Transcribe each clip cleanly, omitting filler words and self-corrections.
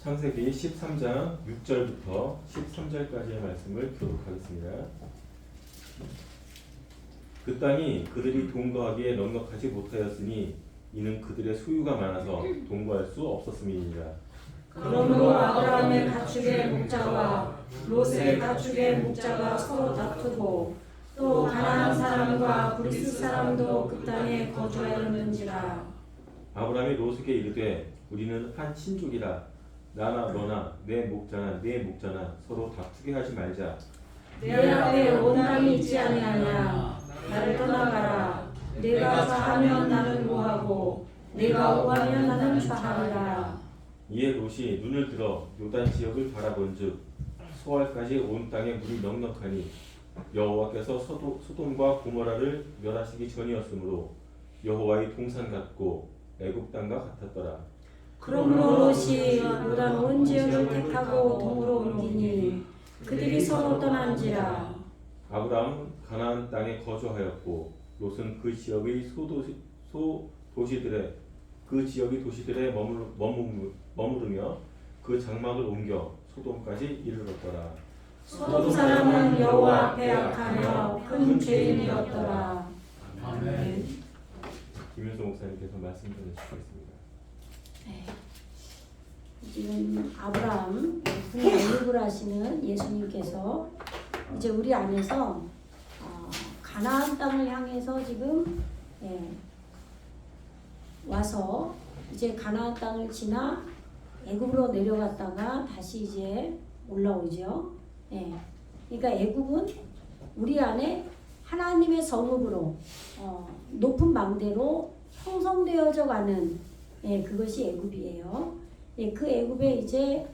창세기 13장 6절부터 13절까지의 말씀을 교독하겠습니다. 그 땅이 그들이 동거하기에 넉넉하지 못하였으니 이는 그들의 소유가 많아서 동거할 수 없었음이니라. 그러므로 아브라함의 가축의 목자와 롯의 가축의 목자가 서로 다투고 또 가나안 사람과 브리스 사람도 그 땅에 거주하였는지라. 아브라함이 롯에게 이르되 우리는 한 친족이라 나나 너나 내 목자나 네 목자나 서로 다투게 하지 말자. 내 앞에 온 땅이 있지 아니하냐. 나를 떠나가라. 내가 좌하면 나는 우하고 내가 우하면 나는 좌하리라. 이에 롯이 눈을 들어 요단 지역을 바라본즉 소알까지 온 땅에 물이 넉넉하니 여호와께서 소돔과 고모라를 멸하시기 전이었으므로 여호와의 동산 같고 애굽 땅과 같았더라. 그러므로 롯이 요단 온 지역을 택하고 동으로 옮기니 그들이 서로 떠난지라. 아브라함은 가나안 땅에 거주하였고 롯은 그 지역의 도시들에 머무르며 그 장막을 옮겨 소돔까지 이르렀더라. 소돔 사람은 여호와 앞에 악하며 큰 죄인이었더라. 아멘. 김윤수 목사님께서 말씀 전해주시겠습니다. 네. 지금 아브라함 양육을 하시는 예수님께서 이제 우리 안에서 가나안 땅을 향해서 지금 와서 이제 가나안 땅을 지나 애굽으로 내려갔다가 다시 이제 올라오죠. 그러니까 애굽은 우리 안에 하나님의 성읍으로 높은 망대로 형성되어져 가는 그것이 애굽이에요. 그 애굽에 이제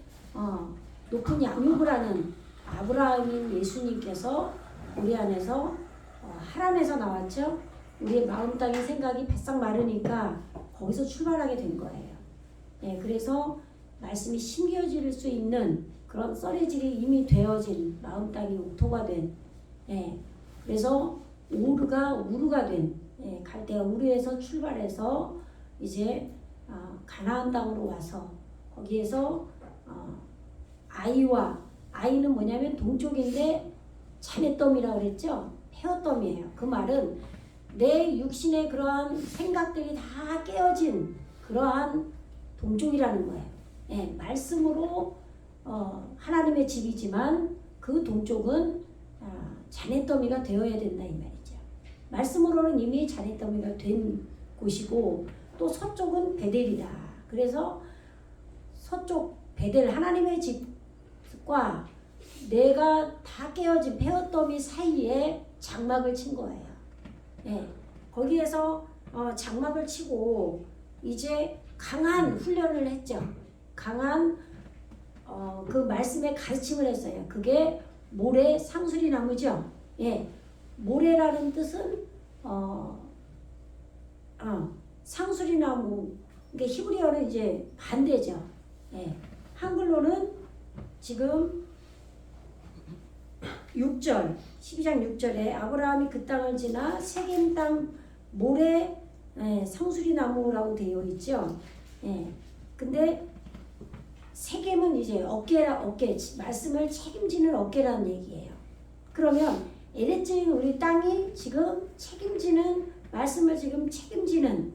높은 양육을 하는 아브라함인 예수님께서 우리 안에서 하란에서 나왔죠. 우리의 마음 땅의 생각이 바싹 마르니까 거기서 출발하게 된 거예요. 그래서 말씀이 심겨질 수 있는 그런 썰의질이 이미 되어진 마음 땅이 옥토가 된, 그래서 우르가 된, 갈대아 우르에서 출발해서 이제 가나안 땅으로 와서 거기에서 아이는 뭐냐면 동쪽인데 자넷더미라고 그랬죠. 폐허더미예요. 그 말은 내 육신의 그러한 생각들이 다 깨어진 그러한 동족이라는 거예요. 말씀으로 하나님의 집이지만 그 동족은 자넷더미가 되어야 된다 이 말이죠. 말씀으로는 이미 자넷더미가 된 곳이고 또 서쪽은 베델이다. 그래서 서쪽 베델 하나님의 집과 내가 다 깨어진 폐허더미 사이에 장막을 친 거예요. 거기에서 장막을 치고 이제 강한 훈련을 했죠. 강한 그 말씀의 가르침을 했어요. 그게 모래 상수리 나무죠. 모래라는 뜻은 상수리 나무. 그러니까 히브리어는 이제 반대죠. 한글로는 지금 6절 12장 6절에 아브라함이 그 땅을 지나 세겜 땅 모래 상수리 나무라고 되어 있죠. 근데 세겜은 이제 어깨 말씀을 책임지는 어깨라는 얘기예요. 그러면 에레츠인 우리 땅이 지금 책임지는 말씀을 지금 책임지는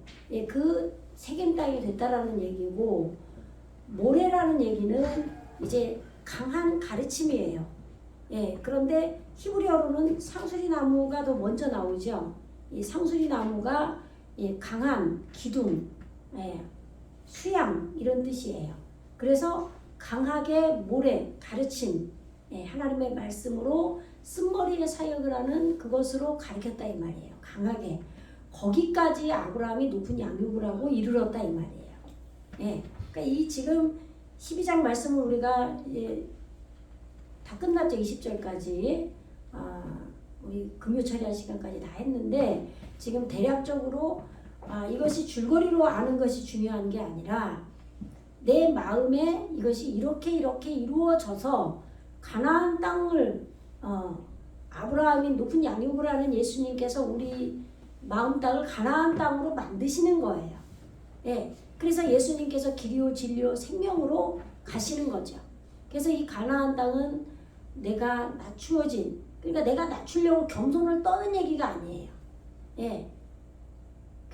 그 세겜 땅이 됐다라는 얘기고 모래라는 얘기는 이제 강한 가르침이에요. 그런데 히브리어로는 상수리 나무가 더 먼저 나오죠. 이 상수리 나무가 강한 기둥, 수양 이런 뜻이에요. 그래서 강하게 모래, 가르침, 하나님의 말씀으로 쓴머리의 사역을 하는 그것으로 가르쳤다 이 말이에요. 강하게 거기까지 아브라함이 높은 양육을 하고 이르렀다 이 말이에요. 그러니까 이 지금 12장 말씀을 우리가 다 끝났죠. 20절까지 우리 금요 처리할 시간까지 다 했는데 지금 대략적으로 이것이 줄거리로 아는 것이 중요한 게 아니라 내 마음에 이것이 이렇게 이루어져서 가나안 땅을 아브라함이 높은 양육을 하는 예수님께서 우리 마음 땅을 가나안 땅으로 만드시는 거예요. 그래서 예수님께서 길이요 진리요 생명으로 가시는 거죠. 그래서 이 가나안 땅은 내가 낮추어진, 그러니까 내가 낮추려고 겸손을 떠는 얘기가 아니에요. 예,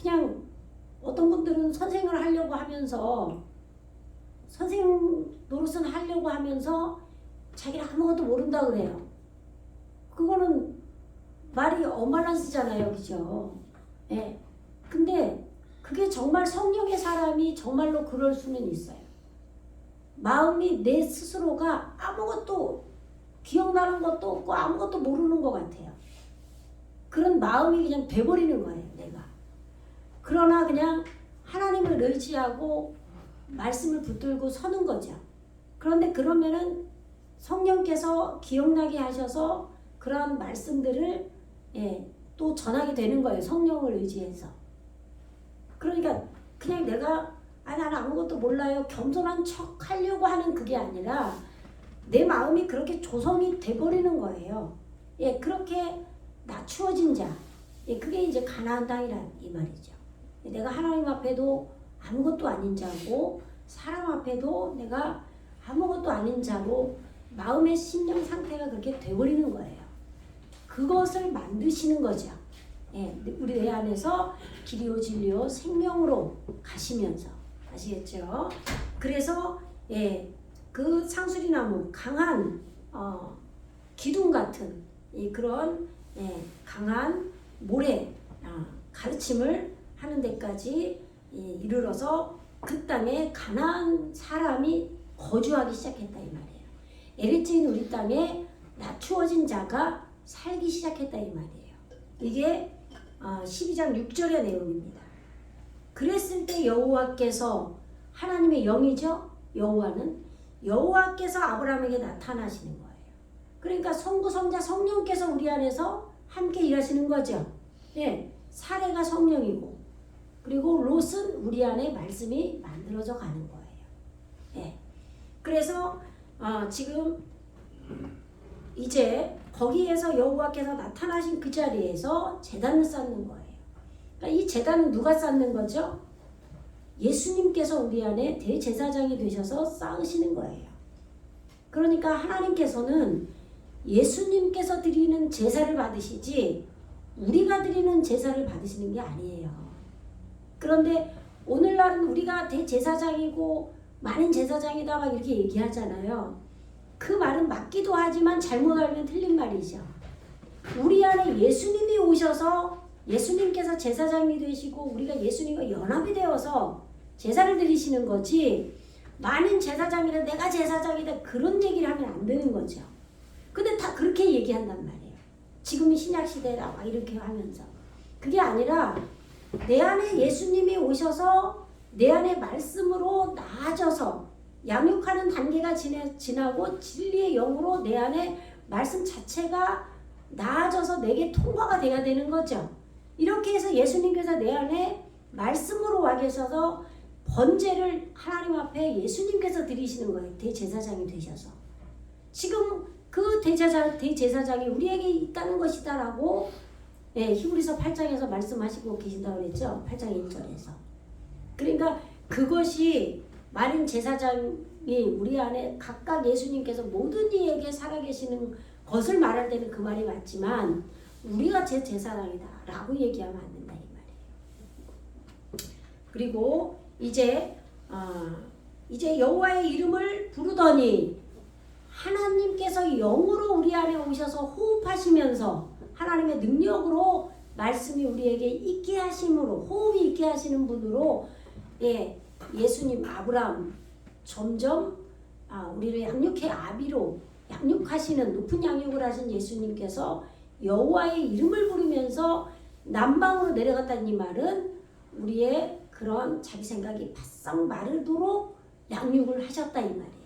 그냥 어떤 분들은 선생을 하려고 하면서 선생 노릇은 하려고 하면서 자기는 아무것도 모른다 그래요. 그거는 말이 어밸런스잖아요, 그죠? 예. 근데 그게 정말 성령의 사람이 정말로 그럴 수는 있어요. 마음이 내 스스로가 아무것도 기억나는 것도 없고 아무것도 모르는 것 같아요. 그런 마음이 그냥 돼버리는 거예요, 내가. 그러나 그냥 하나님을 의지하고 말씀을 붙들고 서는 거죠. 그런데 그러면은 성령께서 기억나게 하셔서 그런 말씀들을 또 전하게 되는 거예요. 성령을 의지해서. 그러니까 그냥 내가 나는 아무것도 몰라요. 겸손한 척 하려고 하는 그게 아니라 내 마음이 그렇게 조성이 돼버리는 거예요. 예, 그렇게 낮추어진 자. 예, 그게 이제 가나안 땅이란 이 말이죠. 내가 하나님 앞에도 아무것도 아닌 자고 사람 앞에도 내가 아무것도 아닌 자로 마음의 심령 상태가 그렇게 돼버리는 거예요. 그것을 만드시는 거죠. 예, 우리 내 안에서 길이요 진리요 생명으로 가시면서 아시겠죠? 그래서 그 상수리나무 강한 기둥 같은 그런 강한 모래 가르침을 하는 데까지 이르러서 그 땅에 가나안 사람이 거주하기 시작했다 이 말이에요. 에리츠인 우리 땅에 낮추어진 자가 살기 시작했다 이 말이에요. 이게 12장 6절의 내용입니다. 그랬을 때 여호와께서 하나님의 영이죠. 여호와께서 아브라함에게 나타나시는 거예요. 그러니까 성부 성자 성령께서 우리 안에서 함께 일하시는 거죠. 예, 사례가 성령이고 그리고 롯은 우리 안에 말씀이 만들어져 가는 거예요. 예, 그래서 지금 이제 거기에서 여호와께서 나타나신 그 자리에서 제단을 쌓는 거예요. 그러니까 이 제단은 누가 쌓는 거죠? 예수님께서 우리 안에 대제사장이 되셔서 쌓으시는 거예요. 그러니까 하나님께서는 예수님께서 드리는 제사를 받으시지 우리가 드리는 제사를 받으시는 게 아니에요. 그런데 오늘날은 우리가 대제사장이고 많은 제사장이다 막 이렇게 얘기하잖아요. 그 말은 맞기도 하지만 잘못 알면 틀린 말이죠. 우리 안에 예수님이 오셔서 예수님께서 제사장이 되시고 우리가 예수님과 연합이 되어서 제사를 드리시는 거지 많은 제사장이라 내가 제사장이다 그런 얘기를 하면 안 되는 거죠. 근데 다 그렇게 얘기한단 말이에요. 지금은 신약시대다 막 이렇게 하면서 그게 아니라 내 안에 예수님이 오셔서 내 안에 말씀으로 나아져서 양육하는 단계가 지나고 진리의 영으로 내 안에 말씀 자체가 나아져서 내게 통과가 돼야 되는 거죠. 이렇게 해서 예수님께서 내 안에 말씀으로 와 계셔서 번제를 하나님 앞에 예수님께서 드리시는 거예요. 대제사장이 되셔서. 지금 그 대제사장이 우리에게 있다는 것이다라고 히브리서 8장에서 말씀하시고 계신다고 그랬죠. 8장 1절에서. 그러니까 그것이 많은 제사장이 우리 안에 각각 예수님께서 모든 이에게 살아계시는 것을 말할 때는 그 말이 맞지만 우리가 제 제사장이다 라고 얘기하면 안 된다 이 말이에요. 그리고 이제 여호와의 이름을 부르더니 하나님께서 영으로 우리 안에 오셔서 호흡하시면서 하나님의 능력으로 말씀이 우리에게 있게 하심으로 호흡이 있게 하시는 분으로 예수님 아브라함 점점 우리를 양육해 아비로 양육하시는 높은 양육을 하신 예수님께서 여호와의 이름을 부르면서 남방으로 내려갔다는 이 말은 우리의 그런 자기 생각이 바싹 마르도록 양육을 하셨다 이 말이에요.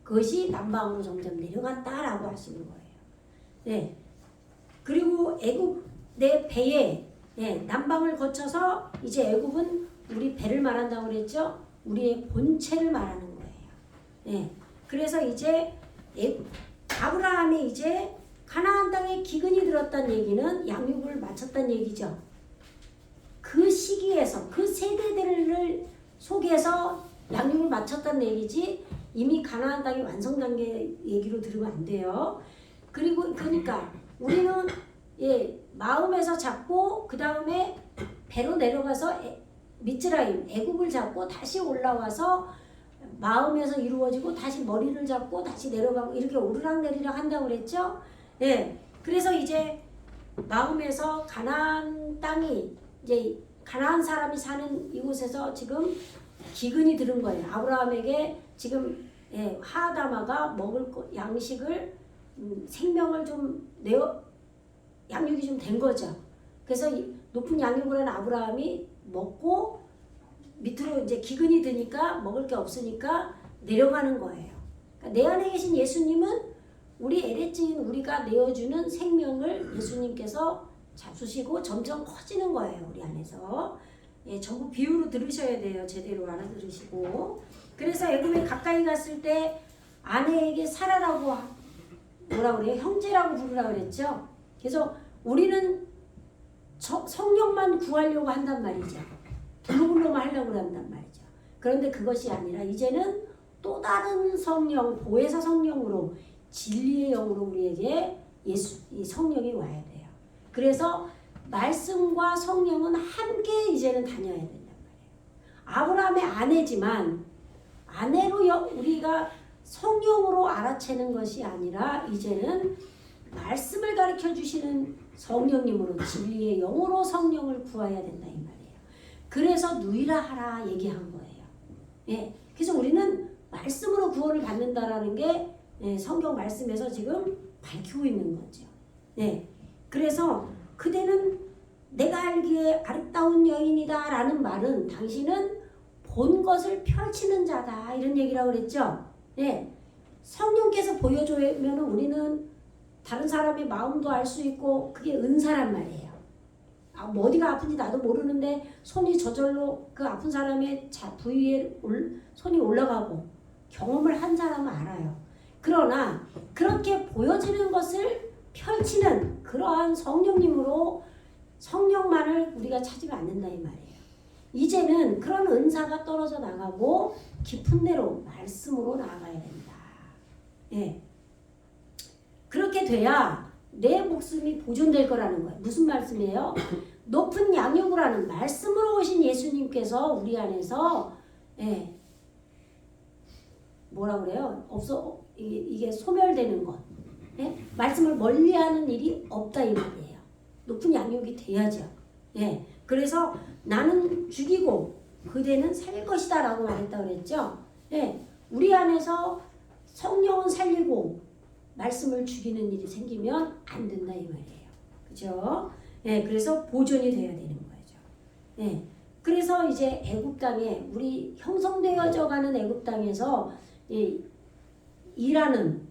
그것이 남방으로 점점 내려갔다라고 하시는 거예요. 네. 그리고 애굽 내 배에 남방을 거쳐서 이제 애굽은 우리 배를 말한다고 그랬죠. 우리의 본체를 말하는 거예요. 그래서 이제 아브라함이 이제 가나안 땅에 기근이 들었다는 얘기는 양육을 마쳤다는 얘기죠. 그 시기에서 그 세대들을 속에서 양육을 마쳤다는 얘기지 이미 가나안 땅이 완성 단계 얘기로 들으면 안 돼요. 그리고 그러니까 우리는 마음에서 잡고 그 다음에 배로 내려가서 미tz라임 애굽을 잡고 다시 올라와서 마음에서 이루어지고 다시 머리를 잡고 다시 내려가고 이렇게 오르락내리락 한다고 그랬죠. 그래서 이제 마음에서 가나안 땅이 이제 가나안 사람이 사는 이곳에서 지금 기근이 들은 거예요. 아브라함에게 지금 하다마가 먹을 양식을 생명을 좀 양육이 좀 된 거죠. 그래서 높은 양육을 한 아브라함이 먹고 밑으로 이제 기근이 드니까 먹을 게 없으니까 내려가는 거예요. 그러니까 내 안에 계신 예수님은 우리 에레츠인 우리가 내어주는 생명을 예수님께서 잡수시고 점점 커지는 거예요. 우리 안에서. 전부 비유로 들으셔야 돼요. 제대로 알아들으시고. 그래서 애굽에 가까이 갔을 때 아내에게 사라라고 뭐라 그래요? 형제라고 부르라 그랬죠. 그래서 우리는 성령만 구하려고 한단 말이죠. 블루블루만 하려고 한단 말이죠. 그런데 그것이 아니라 이제는 또 다른 성령, 보혜사 성령으로 진리의 영으로 우리에게 이 성령이 와야 돼요. 그래서 말씀과 성령은 함께 이제는 다녀야 된단 말이에요. 아브라함의 아내지만 아내로 우리가 성령으로 알아채는 것이 아니라 이제는 말씀을 가르쳐 주시는 성령님으로 진리의 영으로 성령을 구해야 된다 이 말이에요. 그래서 누이라 하라 얘기한 거예요. 그래서 우리는 말씀으로 구원을 받는다라는 게 성경 말씀에서 지금 밝히고 있는 거죠. 그래서 그대는 내가 알기에 아름다운 여인이다 라는 말은 당신은 본 것을 펼치는 자다 이런 얘기라고 그랬죠. 성령께서 보여주면 우리는 다른 사람의 마음도 알 수 있고 그게 은사란 말이에요. 뭐 어디가 아픈지 나도 모르는데 손이 저절로 그 아픈 사람의 부위에 손이 올라가고 경험을 한 사람은 알아요. 그러나 그렇게 보여지는 것을 펼치는 그러한 성령님으로 성령만을 우리가 찾으면 안 된다 이 말이에요. 이제는 그런 은사가 떨어져 나가고 깊은 데로 말씀으로 나아가야 된다. 그렇게 돼야 내 목숨이 보존될 거라는 거예요. 무슨 말씀이에요? 높은 양육을 하는 말씀으로 오신 예수님께서 우리 안에서 뭐라 그래요? 이게 소멸되는 것. 말씀을 멀리하는 일이 없다 이 말이에요. 높은 양육이 돼야죠. 그래서 나는 죽이고 그대는 살릴 것이다 라고 말했다 그랬죠. 우리 안에서 성령은 살리고 말씀을 죽이는 일이 생기면 안 된다 이 말이에요. 그죠? 그래서 보존이 돼야 되는 거죠. 그래서 이제 애굽 땅에 우리 형성되어져 가는 애굽 땅에서 일하는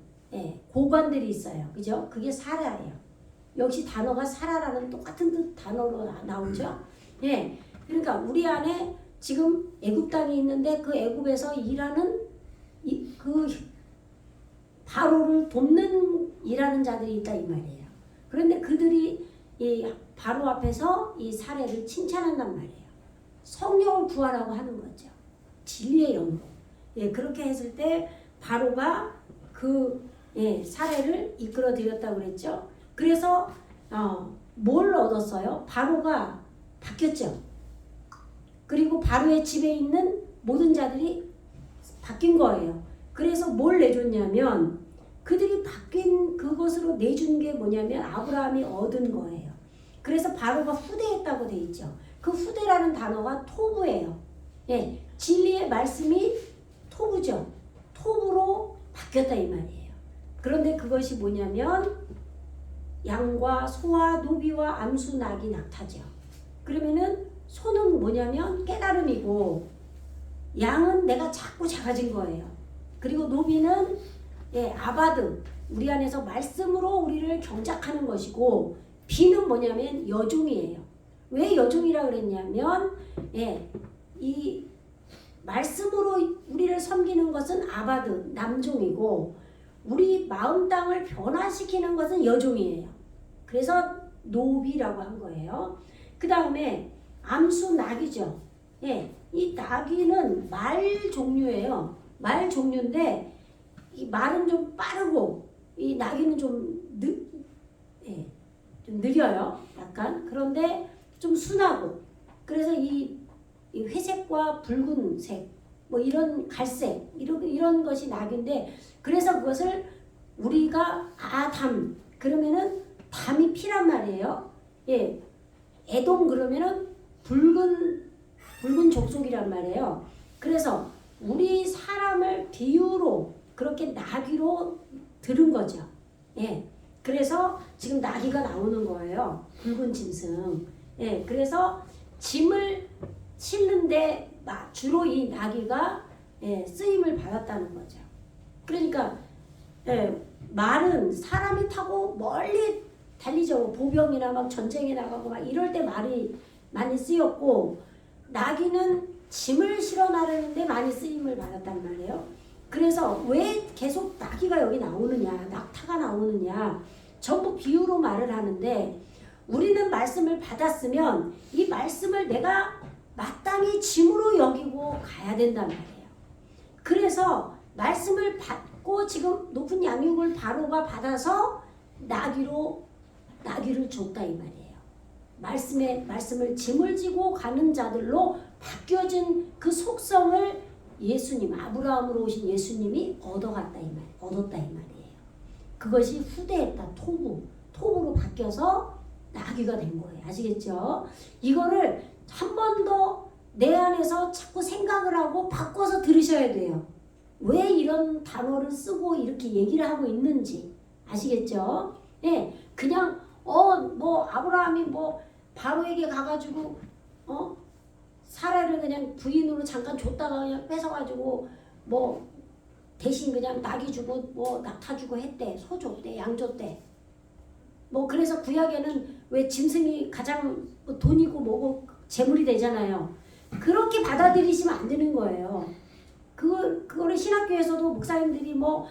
고관들이 있어요. 그죠? 그게 사라예요. 역시 단어가 사라라는 똑같은 뜻 단어로 나오죠. 그러니까 우리 안에 지금 애굽 땅이 있는데 그 애굽에서 일하는 그 바로를 돕는 일하는 자들이 있다 이 말이에요. 그런데 그들이 이 바로 앞에서 이 사례를 칭찬한단 말이에요. 성령을 구하라고 하는 거죠. 진리의 영으로. 그렇게 했을 때 바로가 그 사례를 이끌어 드렸다고 그랬죠. 그래서 뭘 얻었어요? 바로가 바뀌었죠. 그리고 바로의 집에 있는 모든 자들이 바뀐 거예요. 그래서 뭘 내줬냐면 그들이 바뀐 그것으로 내준 게 뭐냐면 아브라함이 얻은 거예요. 그래서 바로가 후대했다고 돼 있죠. 그 후대라는 단어가 토부예요. 진리의 말씀이 토부죠. 토부로 바뀌었다 이 말이에요. 그런데 그것이 뭐냐면 양과 소와 노비와 암수 낙이 낙타죠. 그러면은 소는 뭐냐면 깨달음이고 양은 내가 자꾸 작아진 거예요. 그리고 노비는 아바드 우리 안에서 말씀으로 우리를 경작하는 것이고 비는 뭐냐면 여종이에요. 왜 여종이라 그랬냐면 이 말씀으로 우리를 섬기는 것은 아바드 남종이고 우리 마음 땅을 변화시키는 것은 여종이에요. 그래서 노비라고 한 거예요. 그 다음에 암수 낙이죠. 이 나귀는 말 종류예요. 말 종류인데 이 말은 좀 빠르고 이 나귀는 좀 느려요. 약간. 그런데 좀 순하고. 그래서 이 회색과 붉은색 뭐 이런 갈색 이런 것이 나귀인데 그래서 그것을 우리가 아담 그러면은 담이 피란 말이에요. 예, 에돔 그러면은 붉은 족속이란 말이에요. 그래서 우리 사람을 비유로 그렇게 나귀로 들은 거죠. 예, 그래서 지금 나귀가 나오는 거예요. 붉은 짐승. 예, 그래서 짐을 싣는데 주로 이 나귀가 쓰임을 받았다는 거죠. 그러니까 말은 사람이 타고 멀리 달리죠. 보병이나 막 전쟁에 나가고 막 이럴 때 말이 많이 쓰였고 나귀는 짐을 실어 나르는데 많이 쓰임을 받았단 말이에요. 그래서 왜 계속 나귀가 여기 나오느냐, 낙타가 나오느냐 전부 비유로 말을 하는데 우리는 말씀을 받았으면 이 말씀을 내가 마땅히 짐으로 여기고 가야 된단 말이에요. 그래서 말씀을 받고 지금 높은 양육을 바로가 받아서 나귀를 줬다 이 말이에요. 말씀을 짐을 지고 가는 자들로 바뀌어진 그 속성을 예수님, 아브라함으로 오신 예수님이 얻었다 이 말이에요. 그것이 후대했다. 토부로 바뀌어서 나귀가 된 거예요. 아시겠죠? 이거를 한 번 더 내 안에서 자꾸 생각을 하고 바꿔서 들으셔야 돼요. 왜 이런 단어를 쓰고 이렇게 얘기를 하고 있는지 아시겠죠? 예, 그냥 뭐 아브라함이 뭐 바로에게 가가지고 사라를 그냥 부인으로 잠깐 줬다가 그냥 뺏어가지고 뭐 대신 그냥 나귀 주고 뭐 낙타 주고 했대, 소 줬대, 양 줬대. 뭐 그래서 구약에는 왜 짐승이 가장 돈이고 뭐고 재물이 되잖아요. 그렇게 받아들이시면 안 되는 거예요. 그거를 신학교에서도 목사님들이 뭐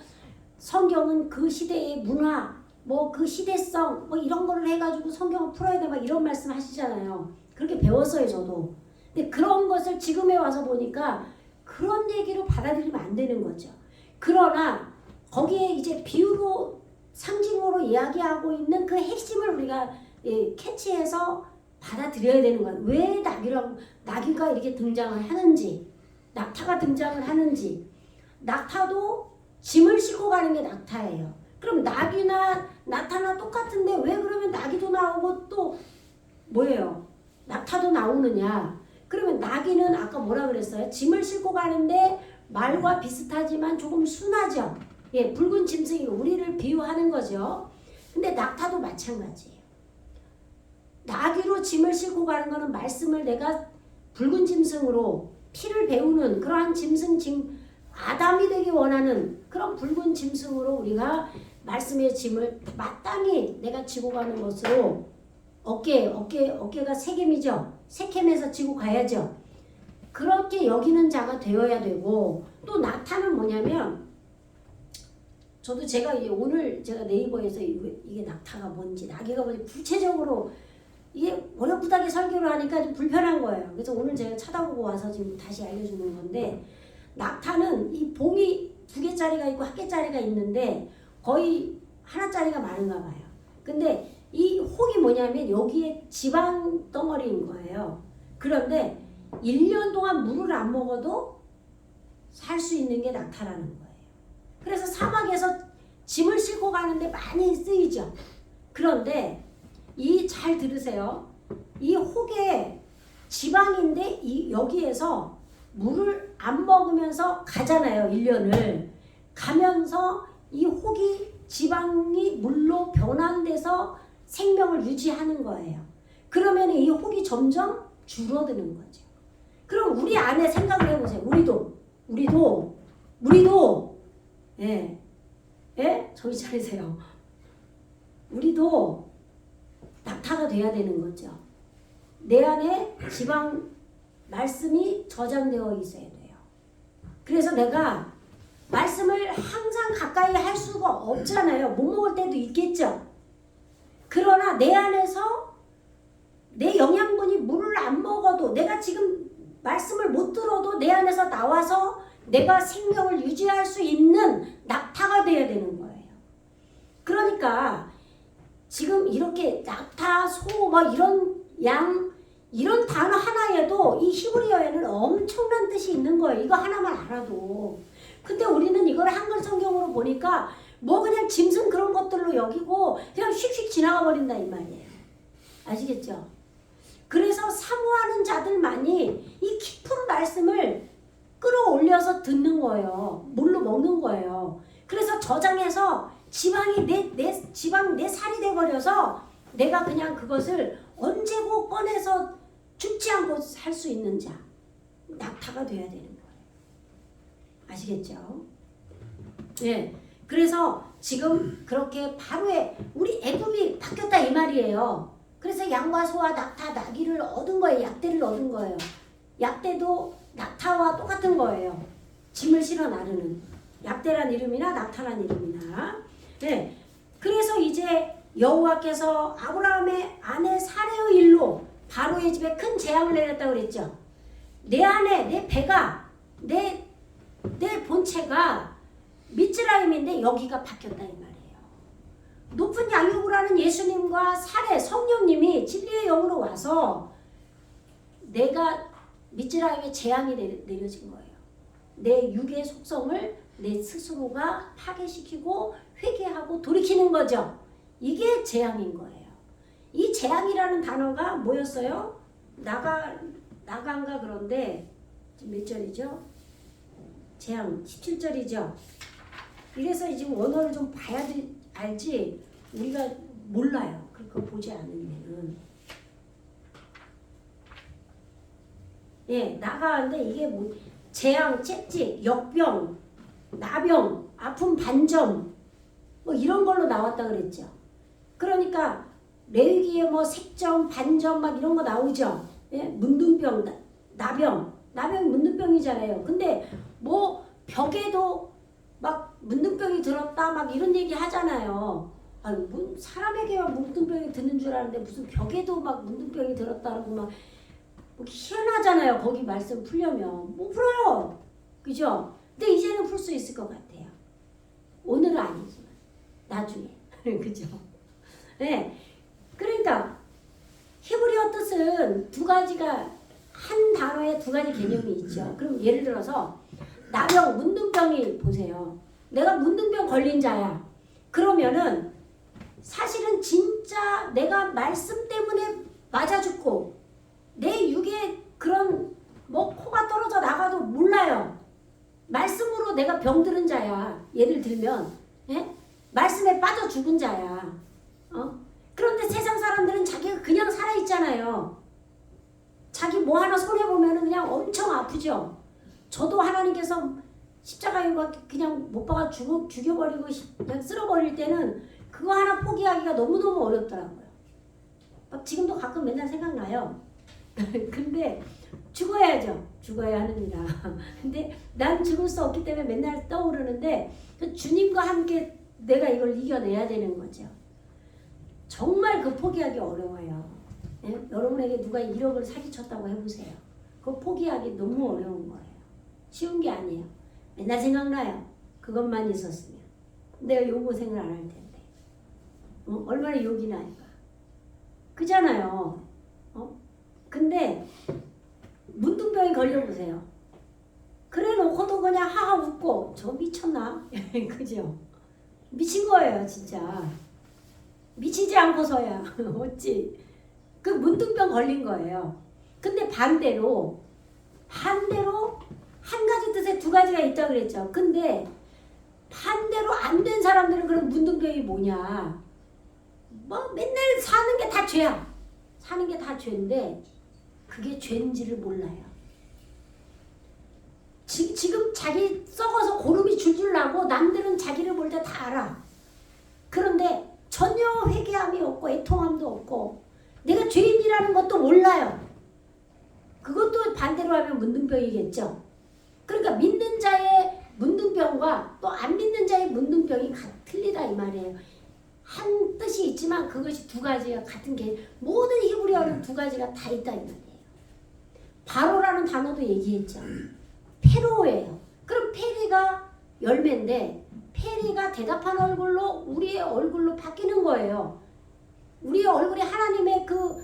성경은 그 시대의 문화, 뭐 그 시대성, 뭐 이런 거를 해가지고 성경을 풀어야 돼, 막 이런 말씀 하시잖아요. 그렇게 배웠어요, 저도. 근데 그런 것을 지금에 와서 보니까 그런 얘기로 받아들이면 안 되는 거죠. 그러나 거기에 이제 비유로 상징으로 이야기하고 있는 그 핵심을 우리가 캐치해서 받아들여야 되는 거예요. 왜 나귀가 이렇게 등장을 하는지, 낙타가 등장을 하는지. 낙타도 짐을 싣고 가는 게 낙타예요. 그럼 나귀나 낙타나 똑같은데 왜 그러면 나귀도 나오고 또 뭐예요? 낙타도 나오느냐? 그러면 나귀는 아까 뭐라 그랬어요? 짐을 싣고 가는데 말과 비슷하지만 조금 순하죠. 예, 붉은 짐승이 우리를 비유하는 거죠. 근데 낙타도 마찬가지예요. 나귀로 짐을 싣고 가는 거는 말씀을 내가 붉은 짐승으로 피를 배우는 그러한 아담이 되기 원하는 그런 붉은 짐승으로 우리가 말씀의 짐을 마땅히 내가 지고 가는 것으로 어깨가 세겜이죠. 세겜에서 지고 가야죠. 그렇게 여기는 자가 되어야 되고 또 낙타는 뭐냐면 저도 오늘 제가 네이버에서 이게 낙타가 뭔지 나귀가 뭔지 구체적으로 이게 어렵다게 설교를 하니까 좀 불편한 거예요. 그래서 오늘 제가 찾아보고 와서 지금 다시 알려주는 건데 낙타는 이 봉이 2개짜리가 있고 1개짜리가 있는데 거의 하나짜리가 많은가 봐요. 근데 이 혹이 뭐냐면 여기에 지방 덩어리인 거예요. 그런데 1년 동안 물을 안 먹어도 살 수 있는 게 낙타라는 거예요. 그래서 사막에서 짐을 싣고 가는데 많이 쓰이죠. 그런데 잘 들으세요. 이 혹에 지방인데 여기에서 물을 안 먹으면서 가잖아요. 1년을. 가면서 이 혹이 지방이 물로 변환돼서 생명을 유지하는 거예요. 그러면 이 혹이 점점 줄어드는 거죠. 그럼 우리 안에 생각을 해보세요. 우리도 정신 차리세요. 우리도 낙타가 돼야 되는 거죠. 내 안에 지방 말씀이 저장되어 있어야 돼요. 그래서 내가 말씀을 항상 가까이 할 수가 없잖아요. 못 먹을 때도 있겠죠. 그러나 내 안에서 내 영양분이 물을 안 먹어도 내가 지금 말씀을 못 들어도 내 안에서 나와서 내가 생명을 유지할 수 있는 낙타가 되어야 되는 거예요. 그러니까 지금 이렇게 낙타, 소, 뭐 이런 양 이런 단어 하나에도 이 히브리어에는 엄청난 뜻이 있는 거예요. 이거 하나만 알아도. 근데 우리는 이걸 한글 성경으로 보니까 뭐 그냥 짐승 그런 것들로 여기고 그냥 휙휙 지나가 버린다 이 말이에요. 아시겠죠? 그래서 사모하는 자들만이 이 깊은 말씀을 끌어올려서 듣는 거예요. 물로 먹는 거예요. 그래서 저장해서 지방이 내 살이 돼버려서 내가 그냥 그것을 언제고 꺼내서 죽지 않고 살 수 있는 자, 낙타가 돼야 되는 거예요. 아시겠죠? 예. 그래서 지금 그렇게 바로에 우리 애굽이 바뀌었다 이 말이에요. 그래서 양과 소와 낙타, 나귀를 얻은 거예요. 약대를 얻은 거예요. 약대도 낙타와 똑같은 거예요. 짐을 실어 나르는 약대란 이름이나 낙타란 이름이나. 네. 그래서 이제 여호와께서 아브라함의 아내 사레의 일로 바로의 집에 큰 재앙을 내렸다고 그랬죠. 내 안에 내 배가 내 본체가 미츠라임인데 여기가 바뀌었다 이 말이에요. 높은 양육을 하는 예수님과 사레 성령님이 진리의 영으로 와서 내가 미츠라임의 재앙이 내려진 거예요. 내 육의 속성을 내 스스로가 파괴시키고 회개하고 돌이키는 거죠. 이게 재앙인 거예요. 이 재앙이라는 단어가 뭐였어요? 나간가 그런데 몇 절이죠? 재앙 17절이죠. 이래서 지금 원어를 좀 봐야 알지 우리가 몰라요. 그거 보지 않으면은. 예, 나가는데 이게 뭐 재앙, 채찍, 역병, 나병, 아픔, 반점 뭐 이런 걸로 나왔다 그랬죠. 그러니까 레위기에 뭐 색점, 반점 막 이런 거 나오죠. 예? 문둥병, 나병, 문둥병이잖아요. 근데 뭐 벽에도 막 문둥병이 들었다 막 이런 얘기 하잖아요. 아니 사람에게만 문둥병이 드는 줄 아는데 무슨 벽에도 막 문둥병이 들었다라고 막 뭐 희한하잖아요. 거기 말씀 풀려면 못 풀어요. 그죠? 근데 이제는 풀 수 있을 것 같아요. 오늘은 아니지만 나중에. 그죠? 네. 그러니까 히브리어 뜻은 두 가지가 한 단어에 두 가지 개념이 있죠. 그럼 예를 들어서 나병, 문둥병이 보세요. 내가 문둥병 걸린 자야. 그러면은 사실은 진짜 내가 말씀 때문에 맞아 죽고 내 육에 그런 뭐 코가 떨어져 나가도 몰라요. 말씀으로 내가 병들은 자야. 예를 들면 예? 말씀에 빠져 죽은 자야. 그런데 세상 사람들은 자기가 그냥 살아있잖아요. 자기 뭐 하나 손해보면 그냥 엄청 아프죠. 저도 하나님께서 십자가에 그냥 못 박아 죽여버리고 그냥 쓸어버릴 때는 그거 하나 포기하기가 너무너무 어렵더라고요. 막 지금도 가끔 맨날 생각나요. 근데 죽어야죠. 죽어야 하느니라. 근데 난 죽을 수 없기 때문에 맨날 떠오르는데 주님과 함께 내가 이걸 이겨내야 되는 거죠. 정말 그 포기하기 어려워요. 예? 여러분에게 누가 1억을 사기쳤다고 해보세요. 그거 포기하기 너무 어려운 거예요. 쉬운 게 아니에요. 맨날 생각나요. 그것만 있었으면. 내가 요 고생을 안 할 텐데. 얼마나 욕이 나니까. 그잖아요. 근데 문둥병이 걸려보세요. 그래 놓고도 그냥 하하 웃고 저 미쳤나? 그죠? 미친 거예요 진짜. 미치지 않고서야 어찌 그 문둥병 걸린 거예요. 근데 반대로 한 가지 뜻에 두 가지가 있다고 그랬죠. 근데 반대로 안 된 사람들은 그런 문둥병이 뭐냐? 뭐 맨날 사는 게 다 죄야. 사는 게 다 죄인데 그게 죄인지를 몰라요. 지금 자기 썩어서 고름이 줄줄 나고 남들은 자기를 볼 때 다 알아. 그런데 전혀 회개함이 없고 애통함도 없고 내가 죄인이라는 것도 몰라요. 그것도 반대로 하면 문둥병이겠죠. 그러니까 믿는 자의 문둥병과 또 안 믿는 자의 문둥병이 틀리다 이 말이에요. 한 뜻이 있지만 그것이 두 가지가 같은 게 모든 히브리어는 두 가지가 다 있다 이 말이에요. 바로라는 단어도 얘기했죠. 페로예요. 그럼 페리가 열매인데 페리가 대답한 얼굴로 우리의 얼굴로 바뀌는 거예요. 우리의 얼굴이 하나님의 그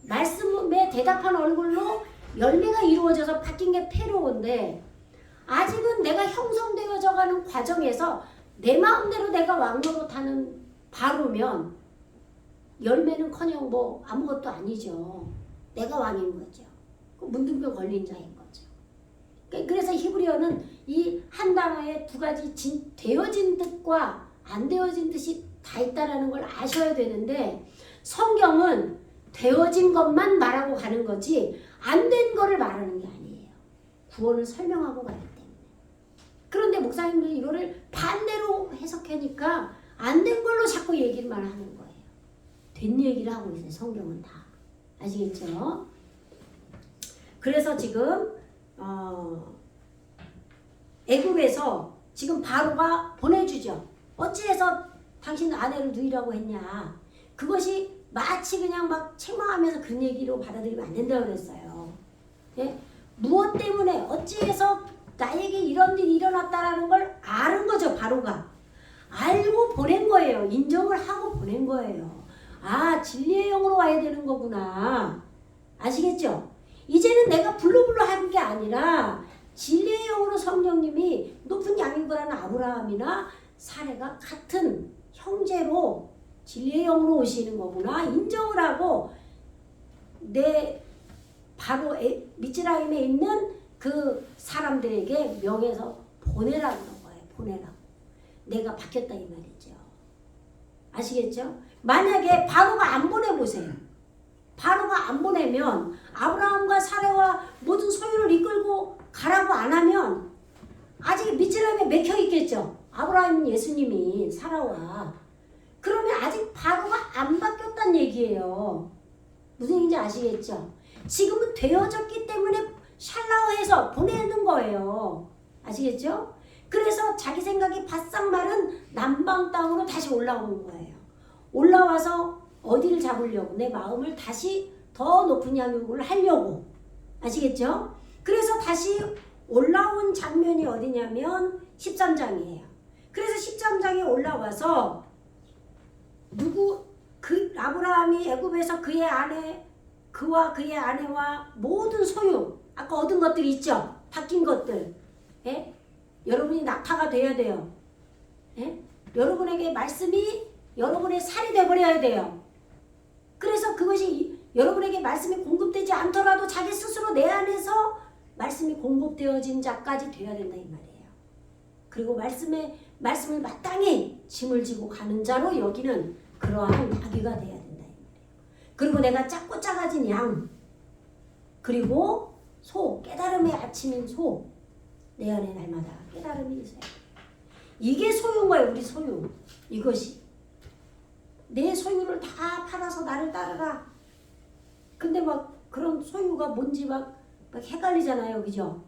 말씀에 대답한 얼굴로 열매가 이루어져서 바뀐 게 페로인데 아직은 내가 형성되어져 가는 과정에서 내 마음대로 내가 왕 노릇하는 바로면 열매는커녕 뭐 아무것도 아니죠. 내가 왕인 거죠. 문둥병 걸린 자인 거죠. 그래서 히브리어는 이 한 단어에 두 가지 되어진 뜻과 안 되어진 뜻이 다 있다라는 걸 아셔야 되는데 성경은 되어진 것만 말하고 가는 거지 안 된 거를 말하는 게 아니에요. 구원을 설명하고 가기 때문에. 그런데 목사님들이 이거를 반대로 해석하니까 안 된 걸로 자꾸 얘기만 하는 거예요. 된 얘기를 하고 있어요. 성경은 다. 아시겠죠? 그래서 지금 애굽에서 지금 바로가 보내주죠. 어찌해서 당신 아내를 누이라고 했냐. 그것이 마치 그냥 막 책망하면서 그런 얘기로 받아들이면 안 된다고 그랬어요. 예? 무엇 때문에 어찌해서 나에게 이런 일이 일어났다라는 걸 아는 거죠. 바로가. 알고 보낸 거예요. 인정을 하고 보낸 거예요. 아, 진리의 영으로 와야 되는 거구나. 아시겠죠? 이제는 내가 불러불러 하는 게 아니라 진리의 영으로 성령님이 높은 양육을 아브라함이나 사례가 같은 형제로 진리의 영으로 오시는 거구나. 인정을 하고 내 바로 미즈라임에 있는 그 사람들에게 명해서 보내라고 그런 거예요. 보내라고. 내가 바뀌었다 이 말이죠. 아시겠죠? 만약에 바로가 안 보내보세요. 바로가 안 보내면 아브라함과 사례와 모든 소유를 이끌고 가라고 안 하면 아직 미즈라임에 맥혀 있겠죠. 아브라함은 예수님이 사라와. 그러면 아직 바로가 안 바뀌었단 얘기예요. 무슨 얘기인지 아시겠죠? 지금은 되어졌기 때문에 샬라워해서 보내는 거예요. 아시겠죠? 그래서 자기 생각이 바싹 마른 남방 땅으로 다시 올라오는 거예요. 올라와서 어디를 잡으려고? 내 마음을 다시 더 높은 양육을 하려고. 아시겠죠? 그래서 다시 올라온 장면이 어디냐면 13장이에요. 그래서 13장에 올라와서 아브라함이 애굽에서 그와 그의 아내와 모든 소유, 아까 얻은 것들 있죠? 바뀐 것들. 예? 여러분이 낙타가 돼야 돼요. 예? 여러분에게 말씀이 여러분의 살이 되어버려야 돼요. 그래서 그것이 여러분에게 말씀이 공급되지 않더라도 자기 스스로 내 안에서 말씀이 공급되어진 자까지 되어야 된다 이 말이에요. 그리고 말씀을 마땅히 짐을 지고 가는 자로 여기는 그러한 나귀가 되어야 된다 이 말이에요. 그리고 내가 작고 작아진 양, 그리고 소, 깨달음의 아침인 소, 내 안에 날마다 깨달음이 있어요. 이게 소유인 거예요. 우리 소유. 이것이 내 소유를 다 팔아서 나를 따르라. 근데 막 그런 소유가 뭔지 막 헷갈리잖아요. 그죠?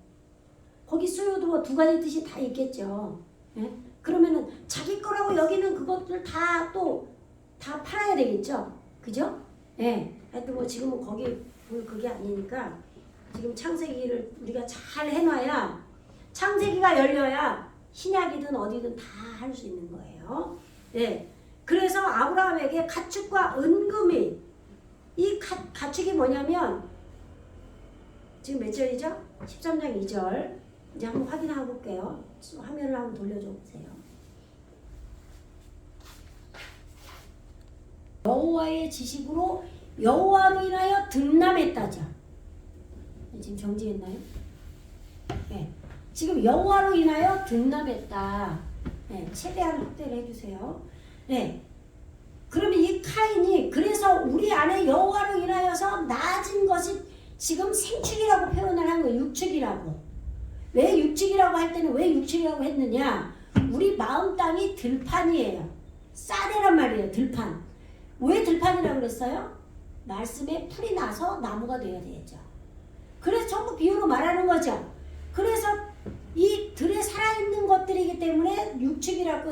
거기 소유도 뭐 두 가지 뜻이 다 있겠죠. 예? 그러면은 자기 거라고 여기는 그것들 다 팔아야 되겠죠. 그죠? 예. 하여튼 뭐 지금은 거기 그게 아니니까 지금 창세기를 우리가 잘 해놔야 창세기가 열려야 신약이든 어디든 다 할 수 있는 거예요. 예. 그래서 아브라함에게 가축과 은금이 이 가축이 뭐냐면 지금 몇 절이죠? 13장 2절 이제 한번 확인해 볼게요. 화면을 한번 돌려줘 보세요. 여호와의 지식으로 여호와로 인하여 등남했다죠. 지금 정지했나요? 네. 지금 여호와로 인하여 등남했다. 네. 최대한 확대를 해주세요. 네. 그러면 이 카인이 그래서 우리 안에 여호와로 인하여서 낮은 것이 지금 생축이라고 표현을 한 거예요. 육축이라고. 왜 육축이라고 할 때는 왜 육축이라고 했느냐? 우리 마음 땅이 들판이에요. 쌀이란 말이에요. 들판. 왜 들판이라고 그랬어요? 말씀에 풀이 나서 나무가 되어야 되겠죠. 그래서 전부 비유로 말하는 거죠. 그래서 이 들에 살아있는 것들이기 때문에 육축이라고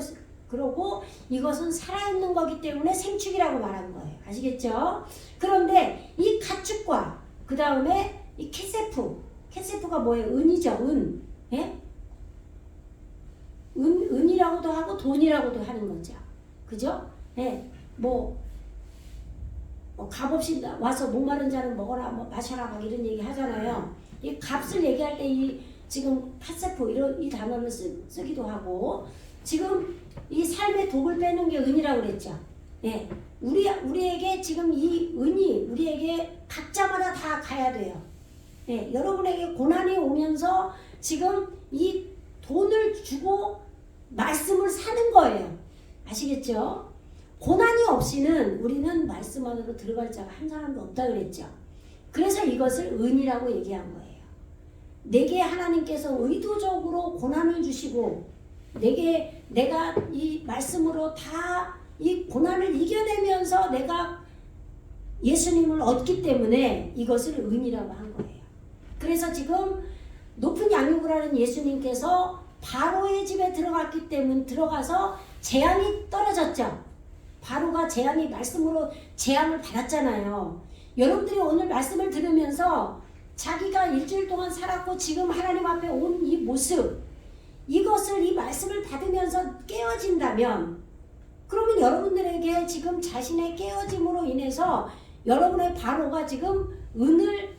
그러고 이것은 살아있는 거기 때문에 생축이라고 말하는 거예요. 아시겠죠? 그런데 이 가축과 그 다음에 이 케세프가 뭐예요? 은이죠, 은. 예? 은이라고도 하고 돈이라고도 하는 거죠. 그죠? 예. 뭐 값없이 와서 목마른 자는 먹어라, 뭐 마셔라, 막 이런 얘기 하잖아요. 이 값을 얘기할 때 이 지금 카세프 이런 이 단어를 쓰기도 하고, 지금 이 삶의 독을 빼는 게 은이라고 그랬죠. 예. 우리에게 지금 이 은이 우리에게 각자마다 다 가야 돼요. 예. 여러분에게 고난이 오면서 지금 이 돈을 주고 말씀을 사는 거예요. 아시겠죠? 고난이 없이는 우리는 말씀 안으로 들어갈 자가 한 사람도 없다 그랬죠. 그래서 이것을 은이라고 얘기한 거예요. 내게 하나님께서 의도적으로 고난을 주시고 내가 이 말씀으로 다 이 고난을 이겨내면서 내가 예수님을 얻기 때문에 이것을 은이라고 한 거예요. 그래서 지금 높은 양육을 하는 예수님께서 바로의 집에 들어갔기 때문에 들어가서 재앙이 떨어졌죠. 바로가 재앙이 말씀으로 재앙을 받았잖아요. 여러분들이 오늘 말씀을 들으면서 자기가 일주일 동안 살았고 지금 하나님 앞에 온 이 모습, 이것을 이 말씀을 받으면서 깨어진다면, 그러면 여러분들에게 지금 자신의 깨어짐으로 인해서 여러분의 바로가 지금 은을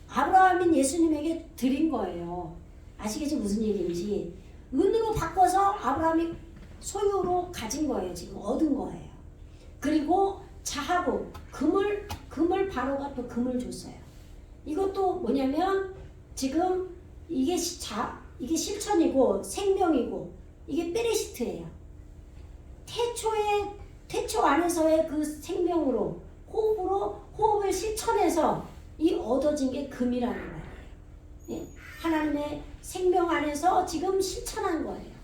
아브라함인 예수님에게 드린 거예요. 아시겠죠? 무슨 얘기인지. 은으로 바꿔서 아브라함이 소유로 가진 거예요. 지금 얻은 거예요. 그리고 자하고 금을 바로가 또 금을 줬어요. 이것도 뭐냐면 지금 이게 실천이고 생명이고 이게 베레시트예요. 태초 안에서의 그 생명으로 호흡을 실천해서 이 얻어진 게 금이라는 거예요. 예? 하나님의 생명 안에서 지금 실천한 거예요.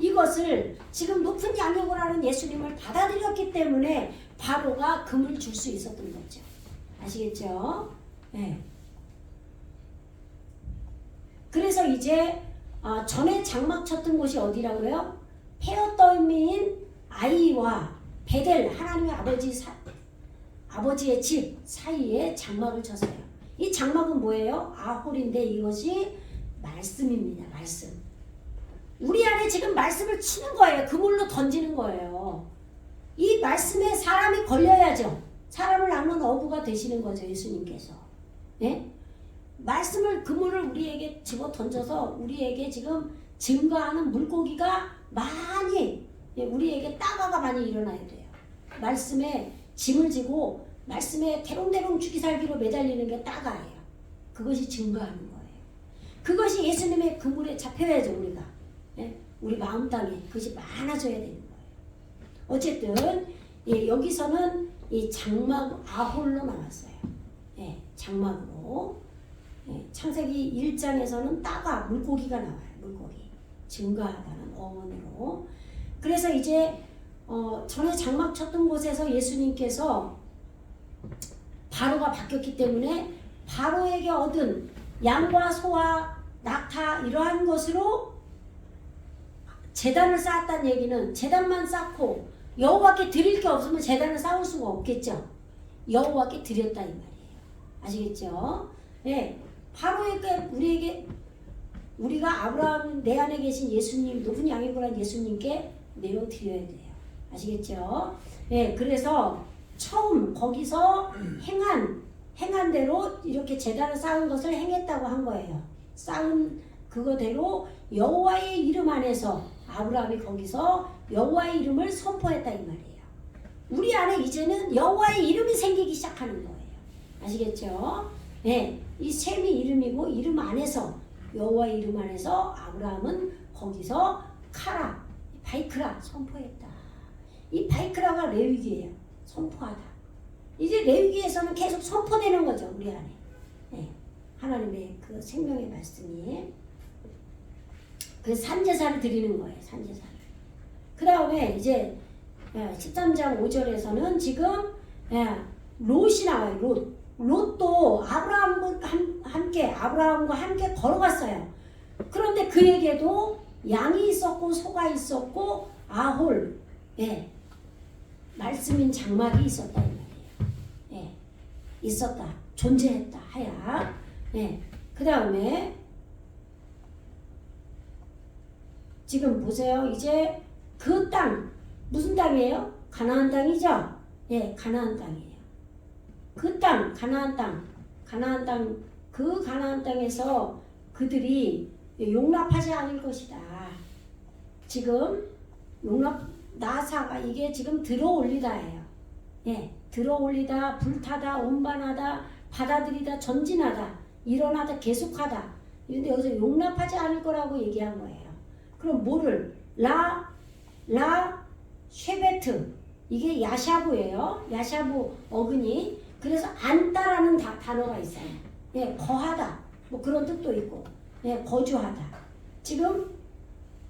이것을 지금 높은 양육을 하는 예수님을 받아들였기 때문에 바로가 금을 줄 수 있었던 거죠. 아시겠죠? 네. 그래서 이제 전에 장막 쳤던 곳이 어디라고요? 페어더임인 아이와 베델 하나님의 아버지의 집 사이에 장막을 쳤어요. 이 장막은 뭐예요? 아홀인데 이것이 말씀입니다. 말씀. 우리 안에 지금 말씀을 치는 거예요. 그물로 던지는 거예요. 이 말씀에 사람이 걸려야죠. 사람을 낚는 어부가 되시는 거죠. 예수님께서. 네? 말씀을 그물을 우리에게 집어 던져서 우리에게 지금 증거하는 물고기가 많이 우리에게 따가가 많이 일어나야 돼요. 말씀에 짐을 지고 말씀에 대롱대롱 죽이살기로 매달리는 게 따가예요. 그것이 증거하는 거예요. 그것이 예수님의 그물에 잡혀야죠. 우리가. 예? 우리 마음 땅에 그것이 많아져야 되는 거예요. 어쨌든 여기서는 이 장막 아홀로 나왔어요. 예, 장막으로. 예, 창세기 1장에서는 따가 물고기가 나와요. 물고기. 증거하다는 어원으로. 그래서 이제 전에 장막 쳤던 곳에서 예수님께서 바로가 바뀌었기 때문에 바로에게 얻은 양과 소와 낙타 이러한 것으로 제단을 쌓았다는 얘기는 제단만 쌓고 여호와께 드릴 게 없으면 제단을 쌓을 수가 없겠죠. 여호와께 드렸다 이 말이에요. 아시겠죠? 예, 바로에게 우리가 아브라함 내 안에 계신 예수님, 높은 양육을 한 예수님께 내어드려야 돼요. 아시겠죠? 예, 그래서 처음 거기서 행한 대로 이렇게 제단을 쌓은 것을 행했다고 한 거예요. 쌓은 그거대로 여호와의 이름 안에서 아브라함이 거기서 여호와의 이름을 선포했다 이 말이에요. 우리 안에 이제는 여호와의 이름이 생기기 시작하는 거예요. 아시겠죠? 예, 이 셈이 이름이고 이름 안에서 여호와의 이름 안에서 아브라함은 거기서 바이크라 선포했다. 이 바이크라가 레위기예요. 선포하다. 이제 레위기에서는 계속 선포되는 거죠. 우리 안에. 예, 하나님의 그 생명의 말씀이. 그 산제사를 드리는 거예요. 산제사를. 그 다음에 이제 13장 5절에서는 지금 롯이 나와요. 롯도 아브라함과 함께 걸어갔어요. 그런데 그에게도 양이 있었고 소가 있었고 아홀 말씀인 장막이 있었다 이 말이에요. 있었다. 존재했다 하야. 예. 그 다음에 지금 보세요. 이제 그 땅 무슨 땅이에요? 가나안 땅이죠? 예, 가나안 땅이에요. 그 땅, 가나안 땅, 그 가나안 땅에서 그들이 용납하지 않을 것이다. 지금 나사가 이게 지금 들어올리다예요. 예, 들어올리다, 불타다, 운반하다, 받아들이다, 전진하다, 일어나다, 계속하다. 그런데 여기서 용납하지 않을 거라고 얘기한 거예요. 그럼 뭐를 쉐베트 이게 야샤부예요. 야샤부 어근이. 그래서 안다라는 단어가 있어요. 예, 거하다 뭐 그런 뜻도 있고, 예, 거주하다. 지금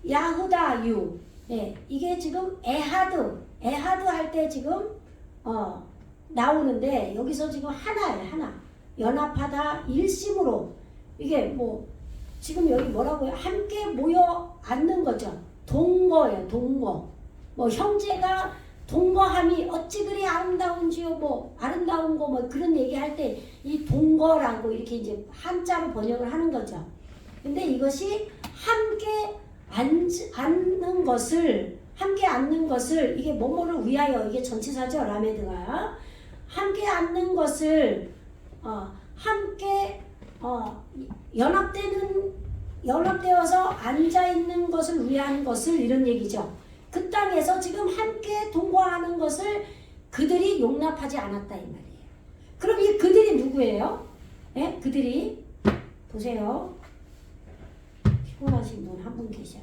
야흐다유, 예, 이게 지금 에하드 할 때 지금 나오는데 여기서 지금 하나예요. 하나 연합하다 일심으로. 이게 뭐 지금 여기 뭐라고요? 함께 모여 앉는 거죠. 동거예요. 동거. 뭐 형제가 동거함이 어찌 그리 아름다운지요. 뭐 아름다운 거 뭐 그런 얘기할 때 이 동거라고 이렇게 이제 한자로 번역을 하는 거죠. 근데 이것이 함께 앉는 것을 이게 뭐뭐를 위하여 이게 전치사죠. 라메드가 함께 앉는 것을 함께 연합되어서 앉아 있는 것을 위한 것을 이런 얘기죠. 그 땅에서 지금 함께 동거하는 것을 그들이 용납하지 않았다 이 말이에요. 그럼 이 그들이 누구예요? 예? 그들이 보세요. 피곤하신 분 한 분 계셔요.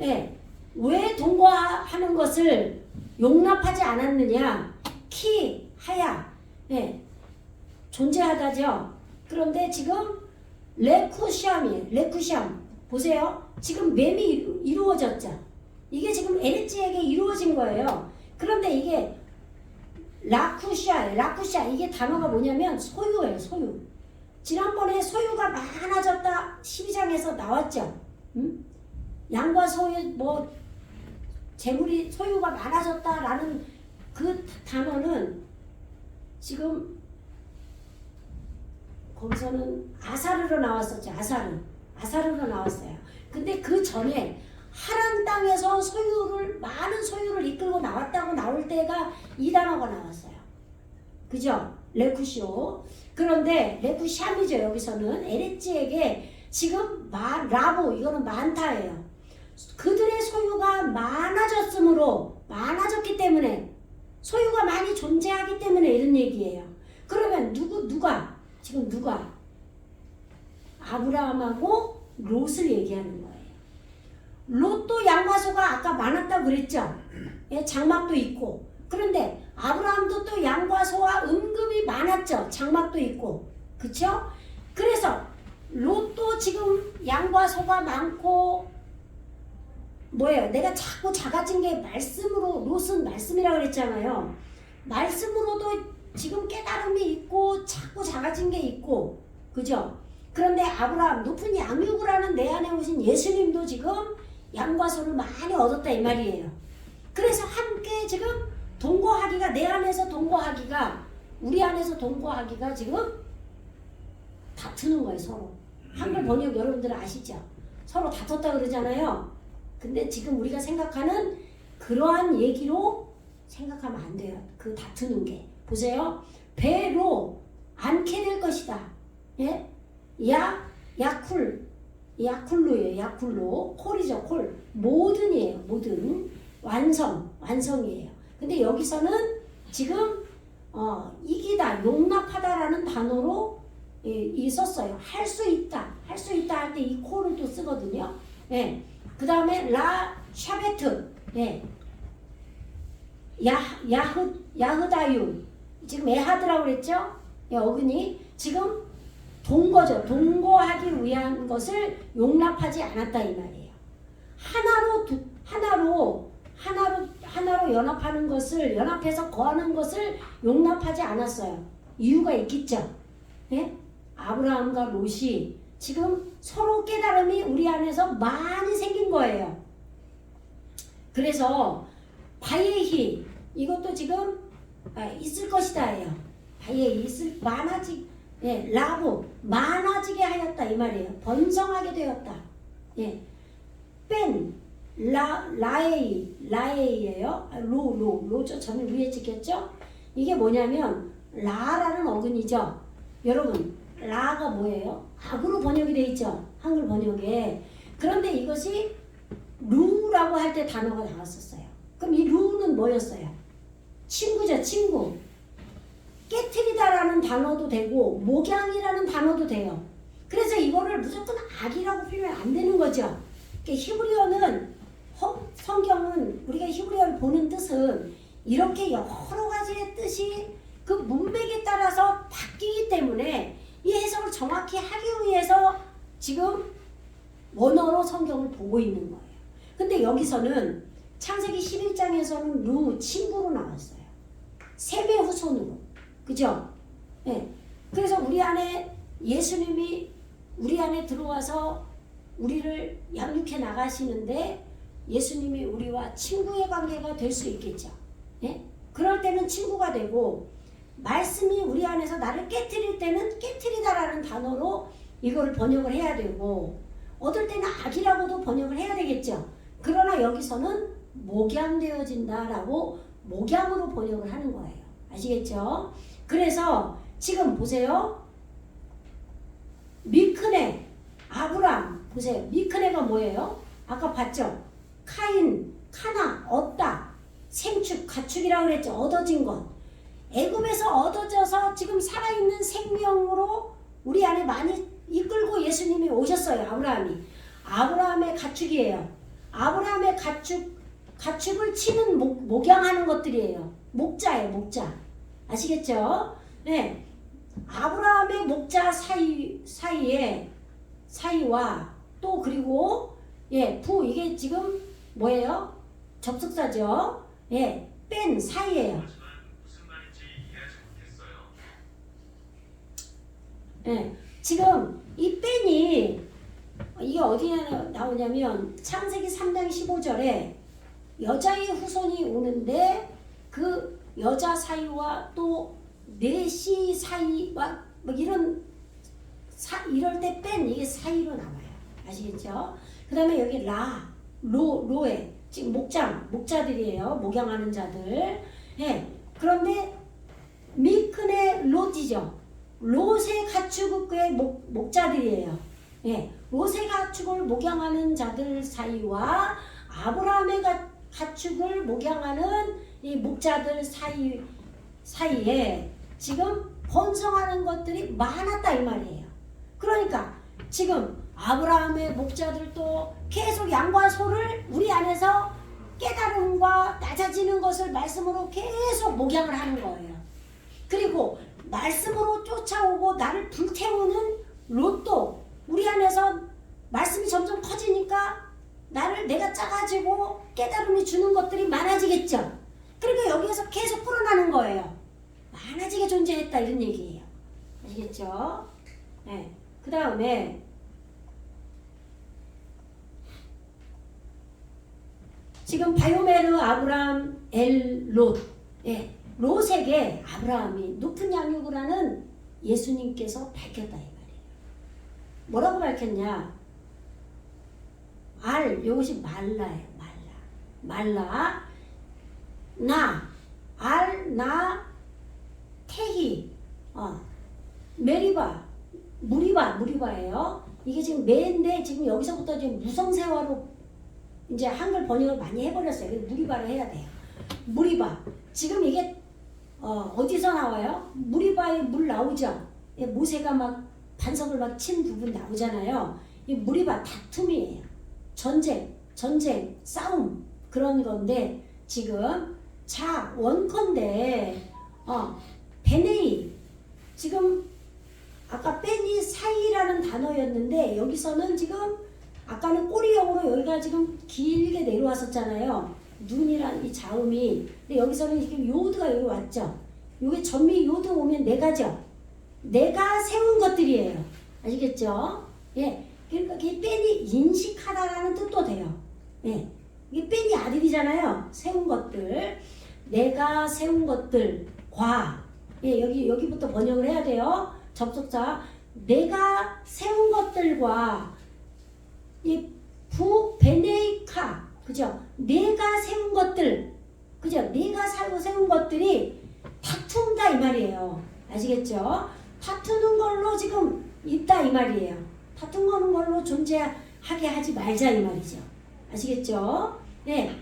예. 왜 동거하는 것을 용납하지 않았느냐? 하야. 예. 존재하다죠. 그런데 지금 레쿠샴 보세요. 지금 맴이 이루어졌죠. 이게 지금 에레츠에게 이루어진 거예요. 그런데 이게 라쿠샤 이게 단어가 뭐냐면 소유예요. 소유. 지난번에 소유가 많아졌다 12장에서 나왔죠. 양과 소유 뭐 재물이 소유가 많아졌다라는 그 단어는 지금 거기서는 아사르로 나왔었죠. 아사르로 나왔어요. 근데 그 전에 하란 땅에서 많은 소유를 이끌고 나왔다고 나올 때가 이 단어가 나왔어요. 그죠? 레쿠쇼. 그런데 레쿠샴이죠. 여기서는 에레츠에게 지금 라보 이거는 많다예요. 그들의 소유가 많아졌기 때문에 소유가 많이 존재하기 때문에 이런 얘기예요. 그러면 누가 아브라함하고 롯을 얘기하는 거예요. 롯도 양과 소가 아까 많았다고 그랬죠. 예, 장막도 있고. 그런데 아브라함도 또 양과 소와 은금이 많았죠. 장막도 있고. 그쵸? 그래서 롯도 지금 양과 소가 많고 뭐예요? 내가 자꾸 작아진 게 말씀으로, 롯은 말씀이라고 그랬잖아요. 말씀으로도 지금 깨달음이 있고 자꾸 작아진 게 있고. 그죠? 그런데 아브라함, 높은 양육을 하는 내 안에 오신 예수님도 지금 양과 소를 많이 얻었다 이 말이에요. 그래서 함께 지금 동거하기가, 내 안에서 동거하기가, 우리 안에서 동거하기가 지금 다투는 거예요. 서로. 한글 번역 여러분들 아시죠? 서로 다퉜다 그러잖아요. 근데 지금 우리가 생각하는 그러한 얘기로 생각하면 안 돼요. 그 다투는 게. 보세요. 배로 않게 될 것이다. 예? 야쿨루예요. 야쿨루. 콜이죠. 콜. 모든이에요. 모든. 완성이에요. 근데 여기서는 지금 이기다, 용납하다라는 단어로 썼어요. 할 수 있다 할 때 이 콜을 또 쓰거든요. 예. 그 다음에 샤베트. 예. 야흐다유. 지금 에하드라고 그랬죠? 예, 어근이 지금 동거죠. 동거하기 위한 것을 용납하지 않았다 이 말이에요. 하나로 연합하는 것을, 연합해서 거하는 것을 용납하지 않았어요. 이유가 있겠죠. 예? 아브라함과 롯이 지금 서로 깨달음이 우리 안에서 많이 생긴 거예요. 그래서 바예히 이것도 지금 있을 것이다예요. 예, 있을 많아지 예, 라고 많아지게 하였다 이 말이에요. 번성하게 되었다. 예. 뺀 라에이예요. 로죠. 저는 위에 찍혔죠. 이게 뭐냐면 라라는 어근이죠. 여러분 라가 뭐예요? 악으로 번역이 돼 있죠. 한글 번역에. 그런데 이것이 루라고 할 때 단어가 나왔었어요. 그럼 이 루는 뭐였어요? 친구죠. 친구. 깨트리다라는 단어도 되고 목양이라는 단어도 돼요. 그래서 이거를 무조건 악이라고 표현하면 안 되는 거죠. 히브리어는 성경은 우리가 히브리어를 보는 뜻은 이렇게 여러 가지의 뜻이 그 문맥에 따라서 바뀌기 때문에 이 해석을 정확히 하기 위해서 지금 원어로 성경을 보고 있는 거예요. 근데 여기서는 창세기 11장에서는 루 친구로 나왔어요. 셈의 후손으로. 그죠? 네. 그래서 우리 안에 예수님이 우리 안에 들어와서 우리를 양육해 나가시는데 예수님이 우리와 친구의 관계가 될 수 있겠죠. 네? 그럴 때는 친구가 되고 말씀이 우리 안에서 나를 깨트릴 때는 깨트리다라는 단어로 이거를 번역을 해야 되고 어떨 때는 악이라고도 번역을 해야 되겠죠. 그러나 여기서는 목양되어진다라고 목양으로 번역을 하는 거예요. 아시겠죠? 그래서 지금 보세요. 미크네, 아브람 보세요. 미크네가 뭐예요? 아까 봤죠? 카인, 카나, 얻다, 생축, 가축이라고 그랬죠. 얻어진 것. 애굽에서 얻어져서 지금 살아있는 생명으로 우리 안에 많이 이끌고 예수님이 오셨어요. 아브라함의 가축이에요. 아브라함의 가축을 치는 목양하는 것들이에요. 목자예요. 목자. 아시겠죠? 네. 아브라함의 목자 사이와 또 그리고 예, 이게 지금 뭐예요? 접속사죠. 예, 뺀 사이예요. 무슨 말인지 이해하지 못했어요. 예, 지금 이 뺀이 이게 어디에 나오냐면 창세기 3장 15절에 여자의 후손이 오는데 그 여자 사이와 또 내시 사이와 뭐 이럴 때 뺀 이게 사이로 나와요. 아시겠죠? 그 다음에 여기 로에 지금 목자들이에요. 목양하는 자들. 예. 그런데 미크네 롯이죠. 롯의 가축의 목자들이에요. 예. 롯의 가축을 목양하는 자들 사이와 아브라함의 가축을 목양하는 이 목자들 사이에 지금 번성하는 것들이 많았다 이 말이에요. 그러니까 지금 아브라함의 목자들도 계속 양과 소를 우리 안에서 깨달음과 낮아지는 것을 말씀으로 계속 목양을 하는 거예요. 그리고 말씀으로 쫓아오고 나를 불태우는 롯도 우리 안에서 말씀이 점점 커지니까 내가 작아지고 깨달음이 주는 것들이 많아지겠죠. 그러니까 여기에서 계속 풀어나는 거예요. 많아지게 존재했다 이런 얘기예요. 아시겠죠? 네. 그 다음에 지금 바요메르 아브람 롯 예, 롯에게 아브라함이 높은 양육을 하는 예수님께서 밝혔다 이 말이에요. 뭐라고 밝혔냐? 요것이 말라예요. 말라 테히 메리바 무리바예요. 이게 지금 매인데 지금 여기서부터 지금 무성세화로 이제 한글 번역을 많이 해버렸어요. 그래서 무리바를 해야 돼요. 무리바. 지금 이게 어디서 나와요? 무리바에 물 나오죠. 모세가 막 반석을 막 친 부분 나오잖아요. 이 무리바 다툼이에요. 전쟁, 싸움 그런 건데 지금 원컨대 베네이 지금 아까 뺀이 사이라는 단어였는데 여기서는 지금 아까는 꼬리형으로 여기가 지금 길게 내려왔었잖아요. 눈이란 이 자음이. 근데 여기서는 지금 요드가 여기 왔죠. 요게 전미 요드 오면 내가죠. 내가 세운 것들이에요. 아시겠죠? 예. 그러니까 이 뺀이 인식하다라는 뜻도 돼요. 예. 이게 뺀이 아들이잖아요. 세운 것들. 내가 세운 것들과 예, 여기부터 번역을 해야 돼요. 접속사. 내가 세운 것들과 이 부베네이카, 그죠? 내가 세운 것들, 그죠? 내가 세운 것들이 다툰다 이 말이에요. 아시겠죠? 다투는 걸로 지금 있다 이 말이에요. 다투는 걸로 존재하게 하지 말자 이 말이죠. 아시겠죠? 네,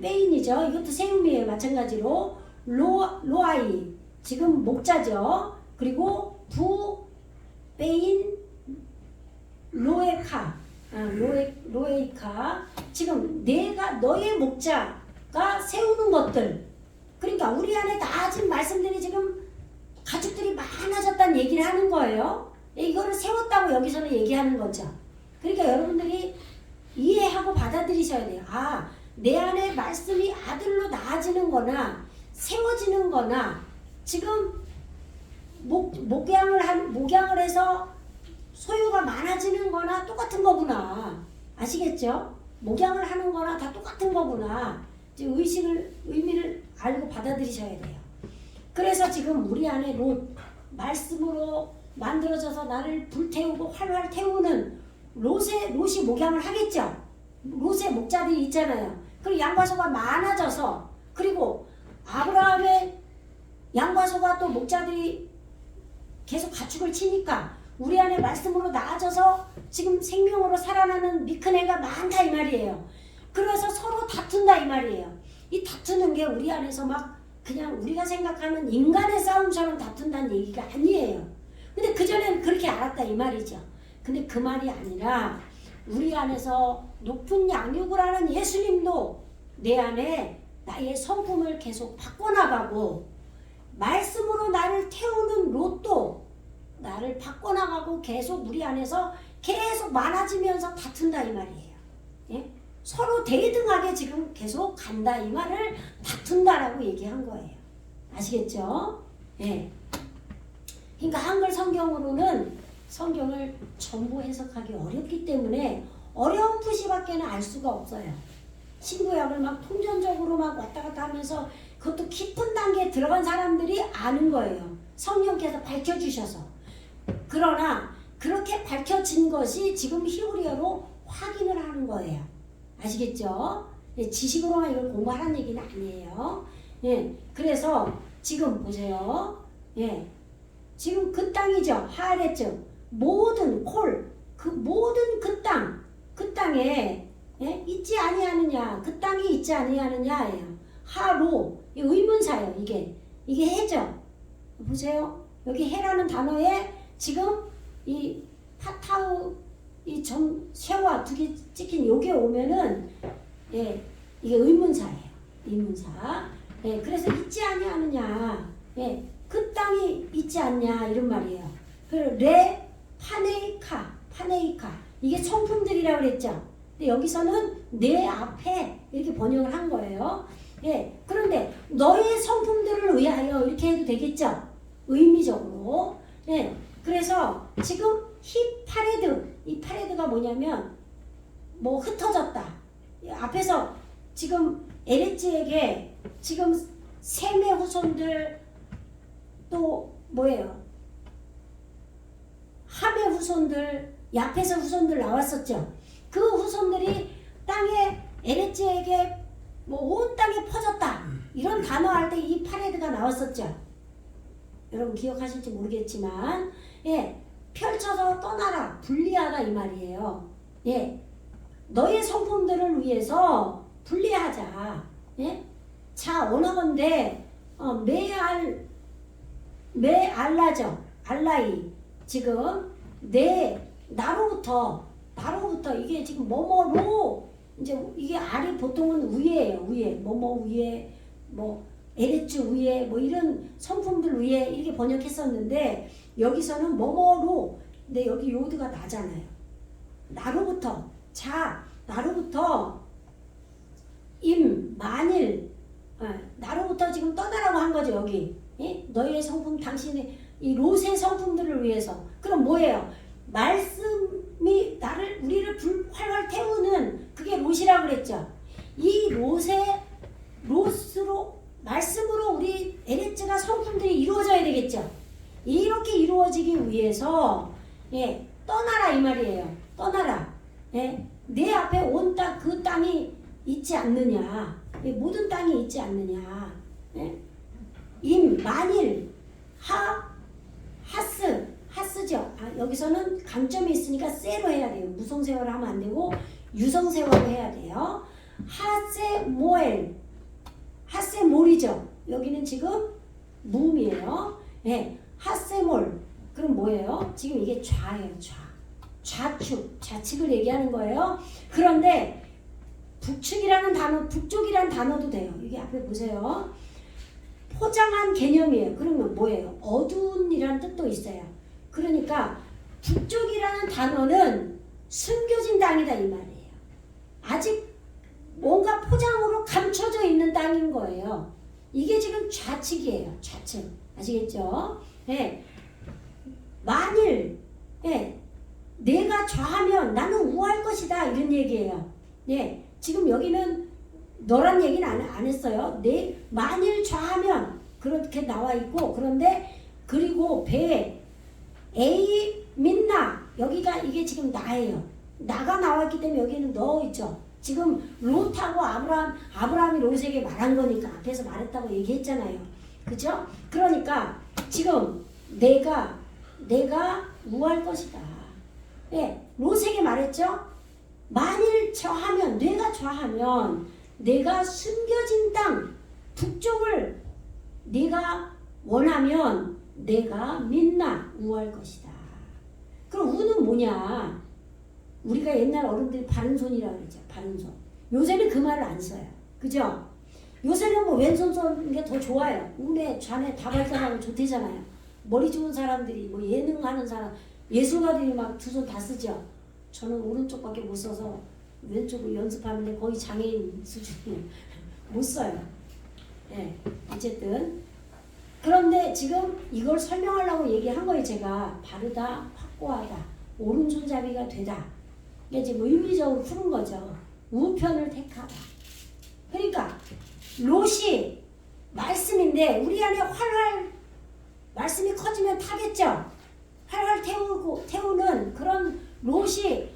베인이죠. 이것도 세움이에요. 마찬가지로 로아이 지금 목자죠. 그리고 베인 로에카 로에이카 지금 내가 너의 목자가 세우는 것들, 그러니까 우리 안에 낮은 말씀들이 지금 가축들이 많아졌다는 얘기를 하는 거예요. 이거를 세웠다고 여기서는 얘기하는 거죠. 그러니까 여러분들이 이해하고 받아들이셔야 돼요. 아, 내 안에 말씀이 아들로 나아지는 거나 세워지는 거나 지금 목양을 해서 소유가 많아지는 거나 똑같은 거구나. 아시겠죠? 목양을 하는 거나 다 똑같은 거구나. 지금 의미를 알고 받아들이셔야 돼요. 그래서 지금 우리 안에 말씀으로 만들어져서 나를 불태우고 활활 태우는 롯이 목양을 하겠죠. 롯의 목자들이 있잖아요. 그리고 양과 소가 많아져서, 그리고 아브라함의 양과 소가 또 목자들이 계속 가축을 치니까 우리 안에 말씀으로 나아져서 지금 생명으로 살아나는 미크네가 많다 이 말이에요. 그래서 서로 다툰다 이 말이에요. 이 다투는 게 우리 안에서 막 그냥 우리가 생각하는 인간의 싸움처럼 다툰다는 얘기가 아니에요. 근데 그전에는 그렇게 알았다 이 말이죠. 근데 그 말이 아니라 우리 안에서 높은 양육을 하는 예수님도 내 안에 나의 성품을 계속 바꿔나가고, 말씀으로 나를 태우는 롯도 나를 바꿔나가고 계속 우리 안에서 계속 많아지면서 다툰다 이 말이에요. 예? 서로 대등하게 지금 계속 간다 이 말을 다툰다라고 얘기한 거예요. 아시겠죠? 예. 그러니까 한글 성경으로는 성경을 전부 해석하기 어렵기 때문에 어려운 푸시밖에는 알 수가 없어요. 신구약을 막 통전적으로 막 왔다 갔다 하면서 그것도 깊은 단계에 들어간 사람들이 아는 거예요. 성령께서 밝혀주셔서. 그러나 그렇게 밝혀진 것이 지금 히브리어로 확인을 하는 거예요. 아시겠죠? 예, 지식으로만 이걸 공부하라는 얘기는 아니에요. 예, 그래서 지금 보세요. 예, 지금 그 땅이죠. 하렛죠. 모든 모든 그 땅에 예? 있지 아니하느냐, 그 땅이 있지 아니하느냐예요. 하로, 이 의문사예요. 이게 해죠. 보세요. 여기 해라는 단어에 지금 이 파타우 이 쉐와 두 개 찍힌 요게 오면은 예, 이게 의문사예요. 의문사. 예, 그래서 있지 아니하느냐, 예, 그 땅이 있지 않냐 이런 말이에요. 그리고 파네이카 이게 성품들이라고 그랬죠. 근데 여기서는 내 앞에 이렇게 번역을 한 거예요. 예, 그런데 너의 성품들을 위하여 이렇게 해도 되겠죠? 의미적으로. 예, 그래서 지금 이 파레드가 뭐냐면 뭐 흩어졌다. 앞에서 지금 에레츠에게 지금 셈의 후손들 또 뭐예요? 함의 후손들, 야펫의 후손들 나왔었죠. 그 후손들이 땅에 에레츠에게 뭐 온 땅에 퍼졌다. 이런 단어 할 때 이 파레드가 나왔었죠. 여러분 기억하실지 모르겠지만, 예, 펼쳐서 떠나라, 분리하다 이 말이에요. 예, 너의 성품들을 위해서 분리하자. 예, 자 원어건데 메알라죠. 알라이 지금 나로부터 이게 지금 뭐뭐로 이제 이게 알이 보통은 위에예요. 위에 뭐뭐 위에 뭐 에레츠 위에 뭐 이런 성품들 위에 이렇게 번역했었는데 여기서는 뭐뭐로, 근데 여기 요드가 나잖아요. 나로부터 만일 나로부터 지금 떠나라고 한 거죠. 여기 예? 너희의 성품, 당신의 이 롯의 성품들을 위해서. 그럼 뭐예요? 말씀이 우리를 활활 태우는 그게 롯이라고 그랬죠. 이 롯으로 위해서 떠나라 이 말이에요. 떠나라. 내 앞에 온 땅, 그 땅이 있지 않느냐. 모든 땅이 있지 않느냐. 만일 하스죠. 여기서는 강점이 있으니까 세로 해야 돼요. 무성세월을 하면 안 되고 유성세월을 해야 돼요. 하세몰이죠. 여기는 지금 무음이에요. 하세몰. 그럼 뭐예요? 지금 이게 좌예요. 좌측을 얘기하는 거예요. 그런데 북쪽이라는 단어도 돼요. 여기 앞에 보세요. 포장한 개념이에요. 그러면 뭐예요? 어두운이라는 뜻도 있어요. 그러니까 북쪽이라는 단어는 숨겨진 땅이다 이 말이에요. 아직 뭔가 포장으로 감춰져 있는 땅인 거예요. 이게 지금 좌측이에요. 좌측. 아시겠죠? 만일 내가 좌하면 나는 우할 것이다 이런 얘기예요. 지금 여기는 너란 얘기는 안 했어요. 만일 좌하면 그렇게 나와 있고, 그런데 그리고 배 A 민나 여기가 이게 지금 나예요. 나가 나왔기 때문에 여기는 너 있죠. 지금 롯하고 아브라함이 롯에게 말한 거니까 앞에서 말했다고 얘기했잖아요. 그죠? 그러니까 지금 내가 우할 것이다. 롯에게 말했죠. 만일 내가 좌하면 내가 숨겨진 땅 북쪽을 네가 원하면 내가 민나 우할 것이다. 그럼 우는 뭐냐? 우리가 옛날 어른들이 바른손이라고 그랬죠. 바른손. 요새는 그 말을 안 써요. 그죠? 요새는 뭐 왼손 쓰는 게 더 좋아요. 우네 좌네 다 발전하고 좋대잖아요. 머리 좋은 사람들이 뭐 예능하는 사람 예술가들이 막 두 손 다 쓰죠. 저는 오른쪽밖에 못 써서 왼쪽을 연습하는데 거의 장애인 수준이에요. 못 써요. 어쨌든 그런데 지금 이걸 설명하려고 얘기한 거예요. 제가 바르다, 확고하다, 오른손잡이가 되다. 이게 지금 의미적으로 푸는 거죠. 우편을 택하다. 그러니까 롯이 말씀인데 우리 안에 활활 말씀이 커지면 타겠죠. 활활 태우는 그런 롯이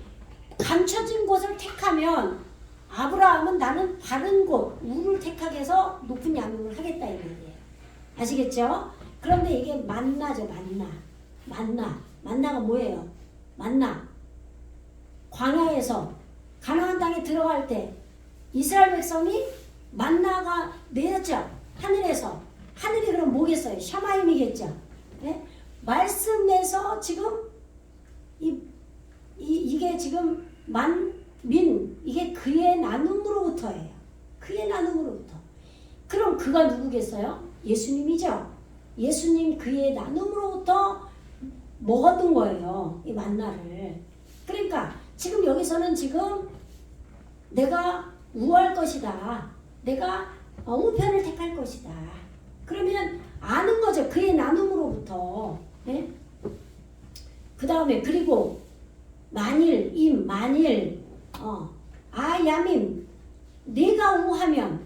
감춰진 곳을 택하면 아브라함은 나는 바른 곳, 우를 택하게 해서 높은 양육을 하겠다 이 말이에요. 아시겠죠? 그런데 이게 만나죠. 만나가 뭐예요? 만나. 광야에서 가나안 땅에 들어갈 때 이스라엘 백성이 만나가 내렸죠. 하늘에서. 하늘이 그럼 뭐겠어요? 샤마임이겠죠. 말씀에서 지금 이게 지금 이게 그의 나눔으로부터예요. 그의 나눔으로부터. 그럼 그가 누구겠어요? 예수님이죠. 예수님 그의 나눔으로부터 먹었던 거예요. 이 만나를. 그러니까 지금 여기서는 지금 내가 우할 것이다. 내가 우편을 택할 것이다. 그러면 아는 거죠. 그의 나눔으로부터. 그 다음에 그리고 만일 아야밈 내가 우하면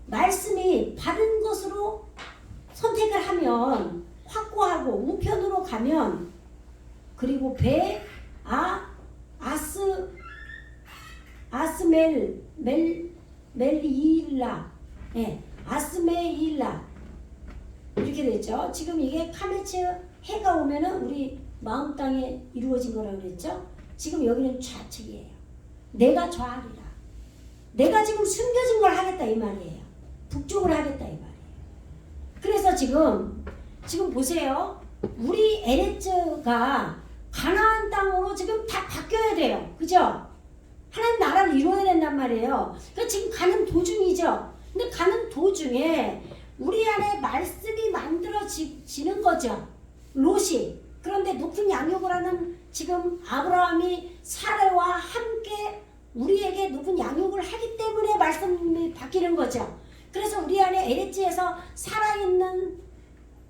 말씀이 바른 것으로 선택을 하면 확고하고 우편으로 가면 그리고 아스메일라 이렇게 됐죠. 지금 이게 카메츠 해가 오면은 우리 마음 땅에 이루어진 거라고 그랬죠. 지금 여기는 좌측이에요. 내가 좌하리라. 내가 지금 숨겨진 걸 하겠다 이 말이에요. 북쪽을 하겠다 이 말이에요. 그래서 지금 보세요. 우리 에레츠가 가나안 땅으로 지금 다 바뀌어야 돼요. 그죠? 하나님 나라를 이루어야 된단 말이에요. 그러니까 지금 가는 도중이죠. 근데 가는 도중에 우리 안에 말씀이 만들어지는 거죠. 롯이. 그런데 높은 양육을 하는 지금 아브라함이 사례와 함께 우리에게 높은 양육을 하기 때문에 말씀이 바뀌는 거죠. 그래서 우리 안에 에레츠에서 살아있는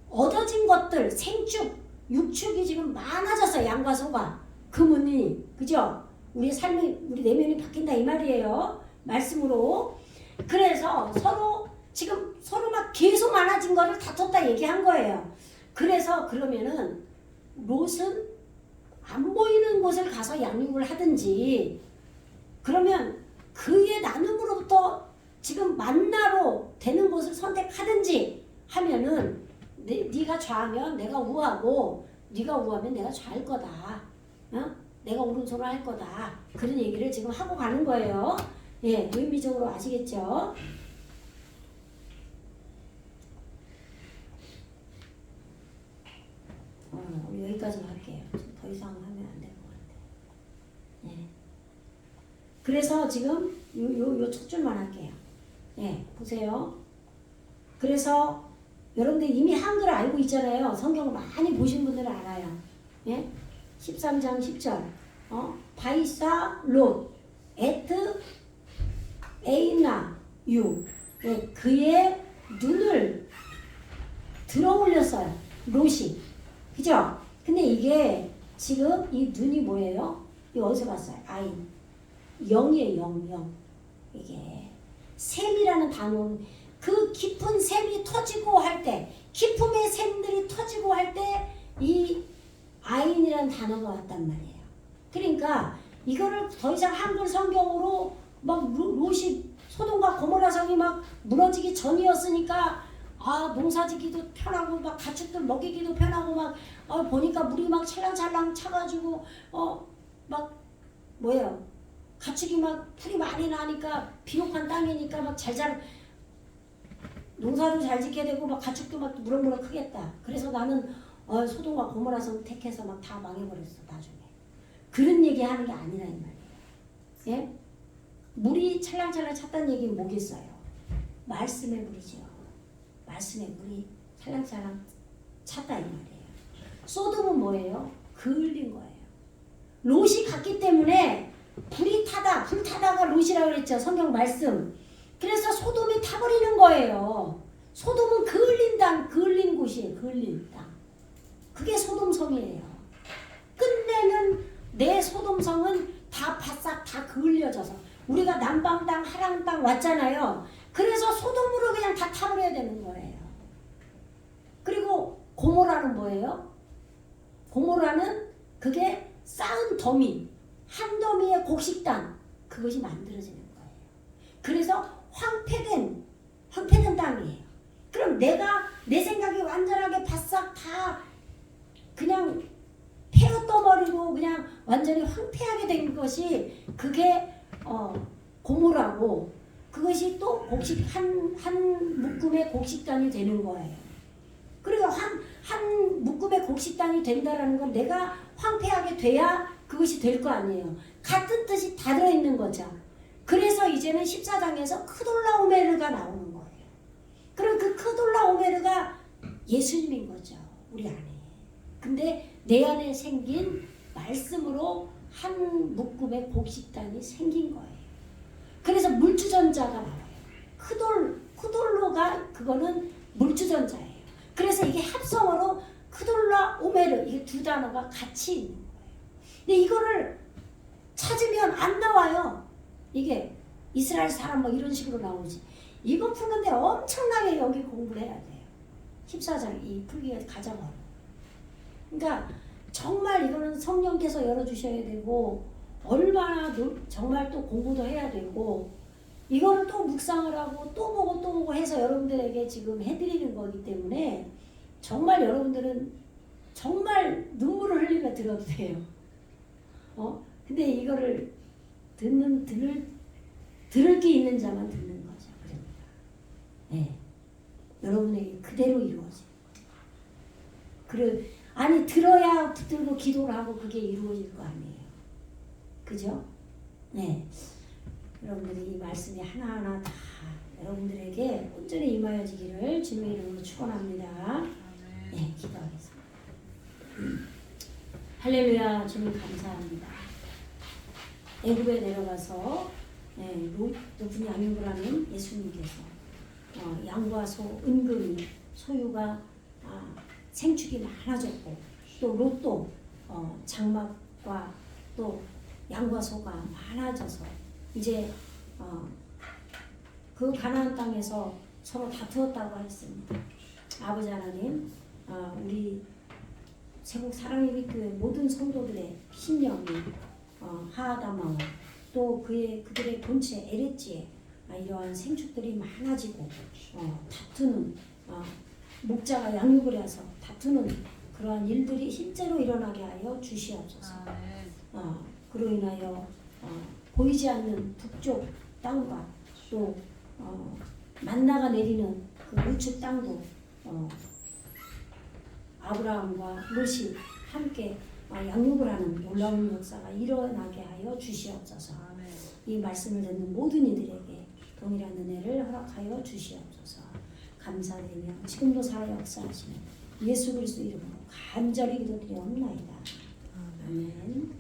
얻어진 것들, 생축, 육축이 지금 많아졌어요. 양과 소가. 금은이. 그죠? 우리 삶이, 우리 내면이 바뀐다 이 말이에요. 말씀으로. 그래서 서로 막 계속 많아진 거를 다퉜다 얘기한 거예요. 그래서 그러면은 롯은 안 보이는 곳을 가서 양육을 하든지 그러면 그의 나눔으로부터 지금 만나로 되는 곳을 선택하든지 하면은 네가 좌하면 내가 우하고 네가 우하면 내가 좌할 거다. 어? 내가 오른손을 할 거다. 그런 얘기를 지금 하고 가는 거예요. 예, 의미적으로 아시겠죠? 우리 여기까지만 할게요. 더 이상 하면 안 될 것 같아요. 예. 그래서 지금 요 첫 줄만 할게요. 예, 보세요. 그래서 여러분들 이미 한글 알고 있잖아요. 성경을 많이 보신 분들은 알아요. 예? 13장 10절. 바이사 롯 에트 에이나 유. 예, 그의 눈을 들어 올렸어요. 롯이. 그죠? 근데 이게 지금 이 눈이 뭐예요? 이거 어디서 봤어요? 아인. 영이에요. 영. 이게 샘이라는 단어는 그 깊은 샘이 터지고 할 때, 깊음의 샘들이 터지고 할 때 이 아인이라는 단어가 왔단 말이에요. 그러니까 이거를 더 이상 한글 성경으로 막 롯이 소돔과 고모라 성이 막 무너지기 전이었으니까 농사짓기도 편하고 막 가축들 먹이기도 편하고 막 보니까 물이 막 찰랑찰랑 차가지고 막 뭐예요? 가축이 막 풀이 많이 나니까 비옥한 땅이니까 막 잘 농사도 잘 짓게 되고 막 가축도 막 무럭무럭 크겠다. 그래서 나는 소돔과 고모라 성 택해서 막 다 망해버렸어 나중에. 그런 얘기 하는 게 아니라 이 말이에요. 예? 물이 찰랑찰랑 찼다는 얘기는 뭐겠어요? 말씀의 물이죠. 말씀의 물이 찰랑찰랑 찼다 이 말이에요. 소돔은 뭐예요? 그을린 거예요. 롯이 갔기 때문에 불이 타다, 불 타다가 롯이라고 그랬죠. 성경 말씀. 그래서 소돔이 타버리는 거예요. 소돔은 그을린 땅, 그을린 곳이에요. 그을린 땅. 그게 소돔성이에요. 끝내는 내 소돔성은 다 바싹 다 그을려져서 우리가 남방 땅, 하랑 땅 왔잖아요. 그래서 소돔으로 그냥 다 타버려야 되는 거예요. 그리고 고모라는 뭐예요? 고모라는 그게 쌓은 더미, 한 더미의 곡식 땅, 그것이 만들어지는 거예요. 그래서 황폐된 땅이에요. 그럼 내 생각이 완전하게 바싹 다 그냥 패어떠버리고 그냥 완전히 황폐하게 된 것이 그게 고모라고 그것이 또 곡식 한 묶음의 곡식단이 되는 거예요. 그리고 한 묶음의 곡식단이 된다라는 건 내가 황폐하게 돼야 그것이 될 거 아니에요. 같은 뜻이 다 들어있는 거죠. 그래서 이제는 14장에서 크돌라오메르가 나오는 거예요. 그럼 그 크돌라오메르가 예수님인 거죠. 우리 안에. 근데 내 안에 생긴 말씀으로 한 묶음의 곡식단이 생긴 거예요. 그래서 물주전자가 나와요. 크돌로가 그거는 물주전자예요. 그래서 이게 합성어로 크돌라오메르 이게 두 단어가 같이 있는 거예요. 근데 이거를 찾으면 안 나와요. 이게 이스라엘 사람 뭐 이런 식으로 나오지. 이거 푸는데 엄청나게 여기 공부를 해야 돼요. 14장 이 풀기가 가장 어려워. 그러니까 정말 이거는 성령께서 열어주셔야 되고 얼마나 정말 또 공부도 해야 되고 이거를 또 묵상을 하고 또 보고 해서 여러분들에게 지금 해드리는 거기 때문에 정말 여러분들은 정말 눈물을 흘리며 들어도 돼요. 근데 이거를 들을 게 있는 자만 듣는 거죠. 그러니까. 네. 여러분에게 그대로 이루어져요. 아니 들어야 붙들고 기도를 하고 그게 이루어질 거 아니에요. 그죠? 네. 여러분들이 이 말씀이 하나하나 다 여러분들에게 온전히 임하여지기를 주님의 이름으로 축원합니다. 네, 기도하겠습니다. 할렐루야, 주님 감사합니다. 애굽에 내려가서 높은 양육을 하는 예수님께서 양과 소 은근히 소유가 생축이 많아졌고 또 롯도 장막과 또 양과 소가 많아져서 이제 그 가나안 땅에서 서로 다투었다고 했습니다. 아버지 하나님, 우리 세국 사랑의 교회 모든 성도들의 신령이 하아담아오 또 그들의 본체 에레지에 이러한 생축들이 많아지고 다투는 목자가 양육을 해서 다투는 그러한 일들이 실제로 일어나게 하여 주시옵소서. 그로 인하여 보이지 않는 북쪽 땅과 또 만나가 내리는 그 우측 땅도 아브라함과 롯이 함께 양육을 하는 놀라운 역사가 일어나게 하여 주시옵소서. 이 말씀을 듣는 모든 이들에게 동일한 은혜를 허락하여 주시옵소서. 감사드리며 지금도 살아 역사하시는 예수 그리스도 이름으로 간절히 기도드리옵나이다. 아멘.